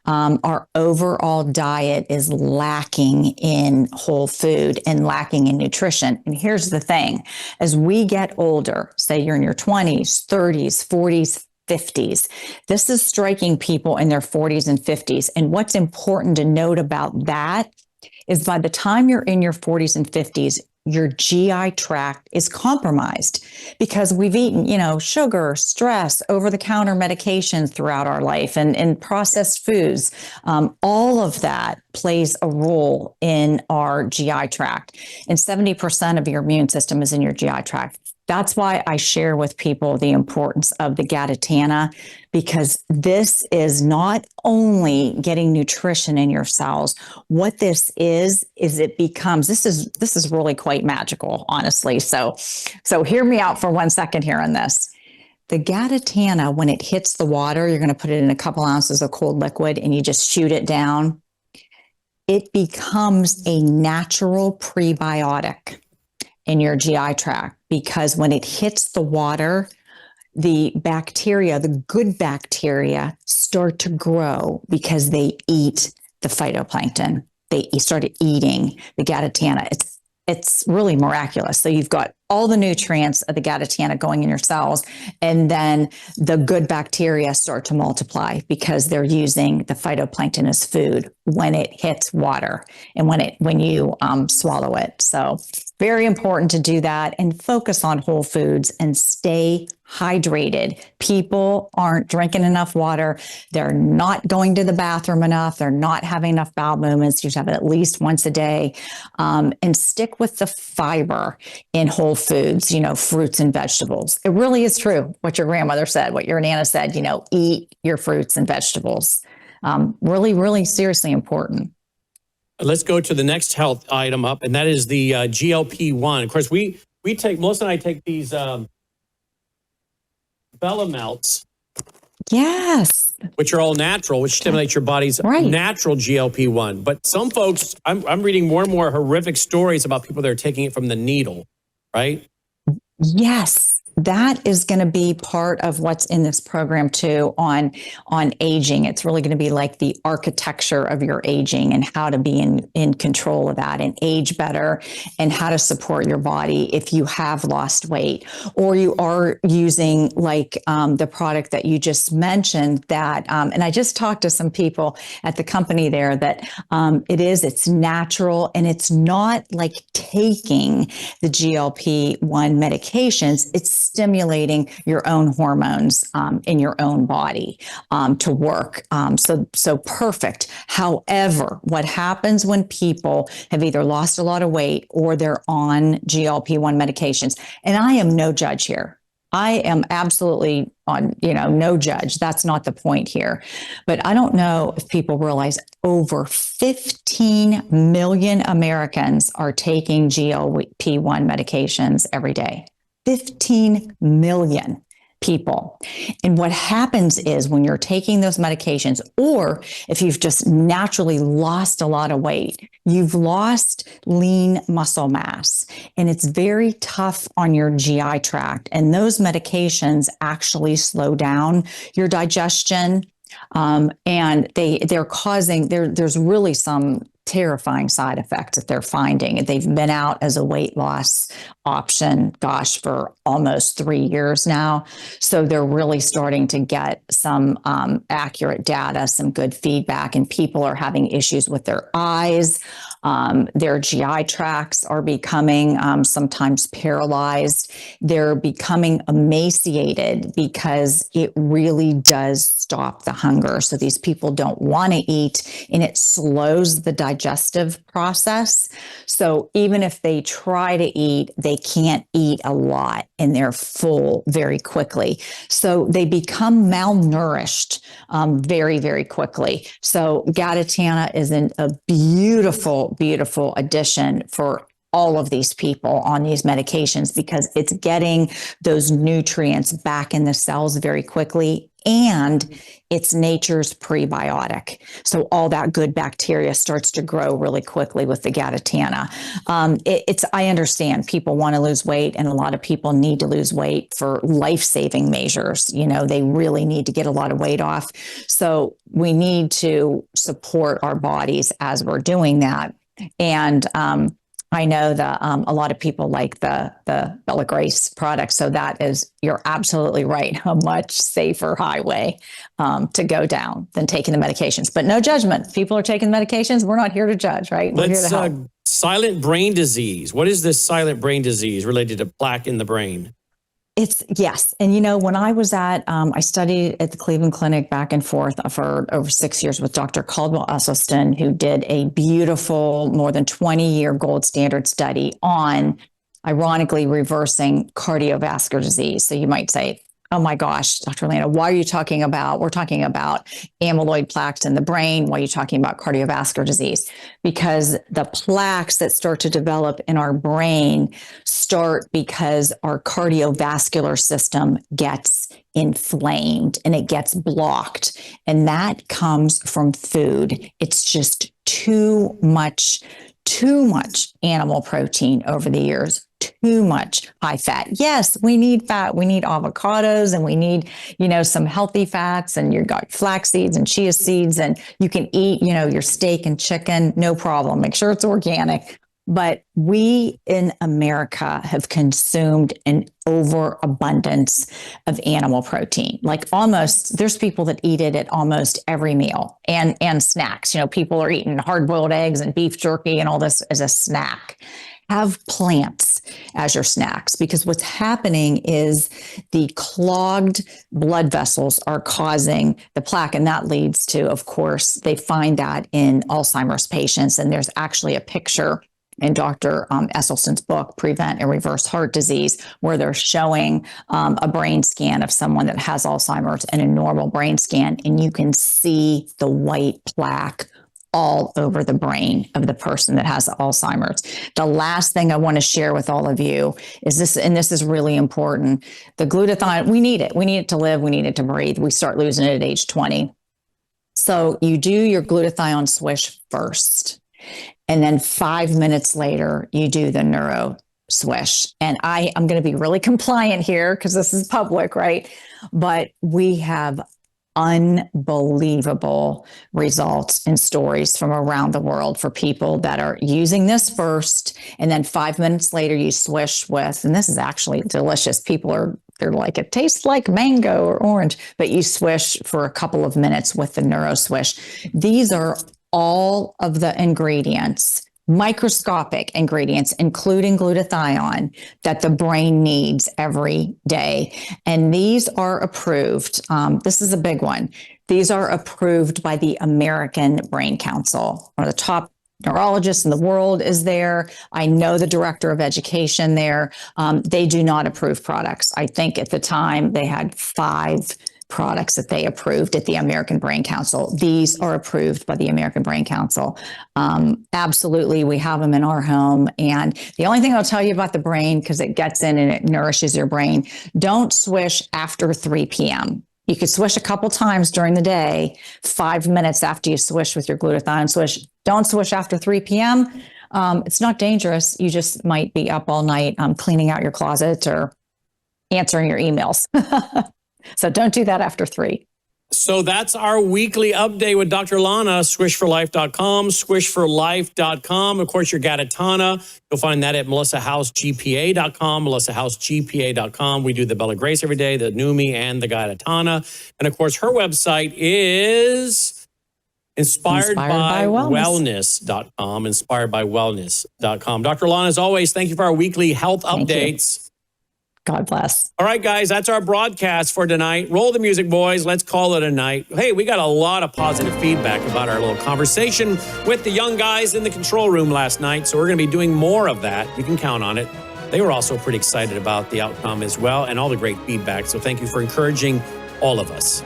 Our overall diet is lacking in whole food and lacking in nutrition. And here's the thing, as we get older, say you're in your 20s, 30s, 40s, 50s. This is striking people in their 40s and 50s. And what's important to note about that is by the time you're in your 40s and 50s, your GI tract is compromised because we've eaten, sugar, stress, over-the-counter medications throughout our life, and processed foods. All of that plays a role in our GI tract. And 70% of your immune system is in your GI tract. That's why I share with people the importance of the Gatatana, because this is not only getting nutrition in your cells. What this is it becomes, this is really quite magical, honestly. So hear me out for 1 second here on this. The Gatatana, when it hits the water, you're going to put it in a couple ounces of cold liquid and you just shoot it down. It becomes a natural prebiotic in your GI tract, because when it hits the water, the bacteria, the good bacteria, start to grow because they eat the phytoplankton. They started eating the Gatatana. It's really miraculous. So you've got all the nutrients of the Gatatana going in your cells, and then the good bacteria start to multiply because they're using the phytoplankton as food when it hits water and when you swallow it. So very important to do that and focus on whole foods and stay hydrated. People aren't drinking enough water. They're not going to the bathroom enough. They're not having enough bowel movements. You should have it at least once a day, and stick with the fiber in whole foods, fruits and vegetables. It really is true what your grandmother said, what your Nana said, eat your fruits and vegetables. Really, really seriously important. Let's go to the next health item up, and that is the GLP-1. Of course, we take, Melissa and I take these Bella Melts. Yes. Which are all natural, which stimulate your body's natural GLP-1. But some folks, I'm reading more and more horrific stories about people that are taking it from the needle, right? Yes. That is going to be part of what's in this program too on aging. It's really going to be like the architecture of your aging and how to be in control of that and age better, and how to support your body if you have lost weight or you are using like the product that you just mentioned that, and I just talked to some people at the company there that it's natural, and it's not like taking the GLP-1 medications. It's stimulating your own hormones in your own body to work. So perfect. However, what happens when people have either lost a lot of weight or they're on GLP-1 medications, and I am no judge here. I am absolutely no judge. That's not the point here. But I don't know if people realize over 15 million Americans are taking GLP-1 medications every day. 15 million people. And what happens is when you're taking those medications, or if you've just naturally lost a lot of weight, you've lost lean muscle mass, and it's very tough on your GI tract. And those medications actually slow down your digestion. And they're causing, there's really some terrifying side effects that they're finding. They've been out as a weight loss option, gosh, for almost 3 years now. So they're really starting to get some accurate data, some good feedback, and people are having issues with their eyes. Their GI tracts are becoming sometimes paralyzed. They're becoming emaciated because it really does stop the hunger. So these people don't want to eat, and it slows the digestive process. So even if they try to eat, they can't eat a lot and they're full very quickly. So they become malnourished very, very quickly. So Gatatana is a beautiful, beautiful addition for all of these people on these medications because it's getting those nutrients back in the cells very quickly, and it's nature's prebiotic. So all that good bacteria starts to grow really quickly with the Gatatana. I understand people want to lose weight, and a lot of people need to lose weight for life-saving measures. You know, they really need to get a lot of weight off. So we need to support our bodies as we're doing that. And I know that a lot of people like the Bella Grace product. So that is, you're absolutely right, a much safer highway to go down than taking the medications. But no judgment. People are taking medications. We're not here to judge, right? We're here to help. Silent brain disease. What is this silent brain disease related to plaque in the brain? Yes. And, you know, when I was I studied at the Cleveland Clinic back and forth for over 6 years with Dr. Caldwell Esselstyn, who did a beautiful, more than 20-year gold standard study on, ironically, reversing cardiovascular disease. So you might say, oh my gosh, Dr. Lana, we're talking about amyloid plaques in the brain. Why are you talking about cardiovascular disease? Because the plaques that start to develop in our brain start because our cardiovascular system gets inflamed and it gets blocked. And that comes from food. It's just too much animal protein over the years. Too much high fat. Yes, we need fat. We need avocados and we need, some healthy fats, and you've got flax seeds and chia seeds, and you can eat, your steak and chicken, no problem. Make sure it's organic. But we in America have consumed an overabundance of animal protein. Like there's people that eat it at almost every meal and snacks. People are eating hard-boiled eggs and beef jerky and all this as a snack. Have plants as your snacks, because what's happening is the clogged blood vessels are causing the plaque. And that leads to, of course, they find that in Alzheimer's patients. And there's actually a picture in Dr. Esselstyn's book, Prevent and Reverse Heart Disease, where they're showing a brain scan of someone that has Alzheimer's and a normal brain scan. And you can see the white plaque all over the brain of the person that has Alzheimer's. The last thing I want to share with all of you is this, and this is really important. The glutathione, we need it. We need it to live. We need it to breathe. We start losing it at age 20. So you do your glutathione swish first, and then 5 minutes later, you do the neuro swish. And I'm going to be really compliant here because this is public, right? But we have unbelievable results and stories from around the world for people that are using this first, and then 5 minutes later you swish with, and this is actually delicious. They're like, it tastes like mango or orange, but you swish for a couple of minutes with the neuro swish. These are all of the ingredients, microscopic ingredients, including glutathione, that the brain needs every day. And these are approved. This is a big one. These are approved by the American Brain Council. One of the top neurologists in the world is there. I know the director of education there. They do not approve products. I think at the time they had 5 products that they approved at the American Brain Council. These are approved by the American Brain Council. Absolutely, we have them in our home. And the only thing I'll tell you about the brain, because it gets in and it nourishes your brain, don't swish after 3 p.m. You could swish a couple times during the day, 5 minutes after you swish with your glutathione swish. Don't swish after 3 p.m. It's not dangerous. You just might be up all night cleaning out your closet or answering your emails. So don't do that after 3. So that's our weekly update with Dr. Lana, swishforlife.com, swishforlife.com. Of course, your Gatatana, you'll find that at melissahousegpa.com, melissahousegpa.com. We do the Bella Grace every day, the Numi, and the Gatatana. And of course, her website is inspiredbywellness.com, inspiredbywellness.com. Dr. Lana, as always, thank you for our weekly health updates. God bless. All right, guys, that's our broadcast for tonight. Roll the music, boys. Let's call it a night. Hey, we got a lot of positive feedback about our little conversation with the young guys in the control room last night, so we're going to be doing more of that. You can count on it. They were also pretty excited about the outcome as well and all the great feedback, so thank you for encouraging all of us.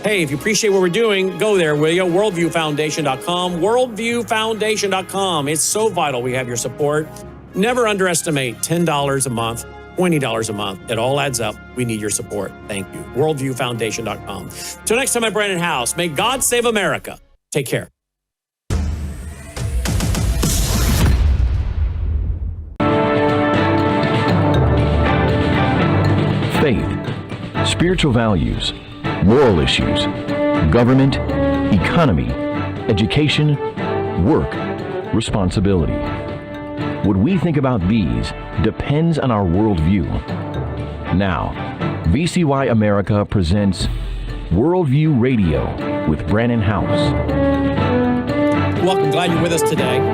Hey, if you appreciate what we're doing, go there, will you? Worldviewfoundation.com, worldviewfoundation.com. It's so vital we have your support. Never underestimate $10 a month. $20 a month. It all adds up. We need your support. Thank you. Worldviewfoundation.com. Till next time, I'm Brandon House. May God save America. Take care. Faith, spiritual values, moral issues, government, economy, education, work, responsibility. What we think about these depends on our worldview. Now, VCY America presents Worldview Radio with Brandon House. Welcome. Glad you're with us today.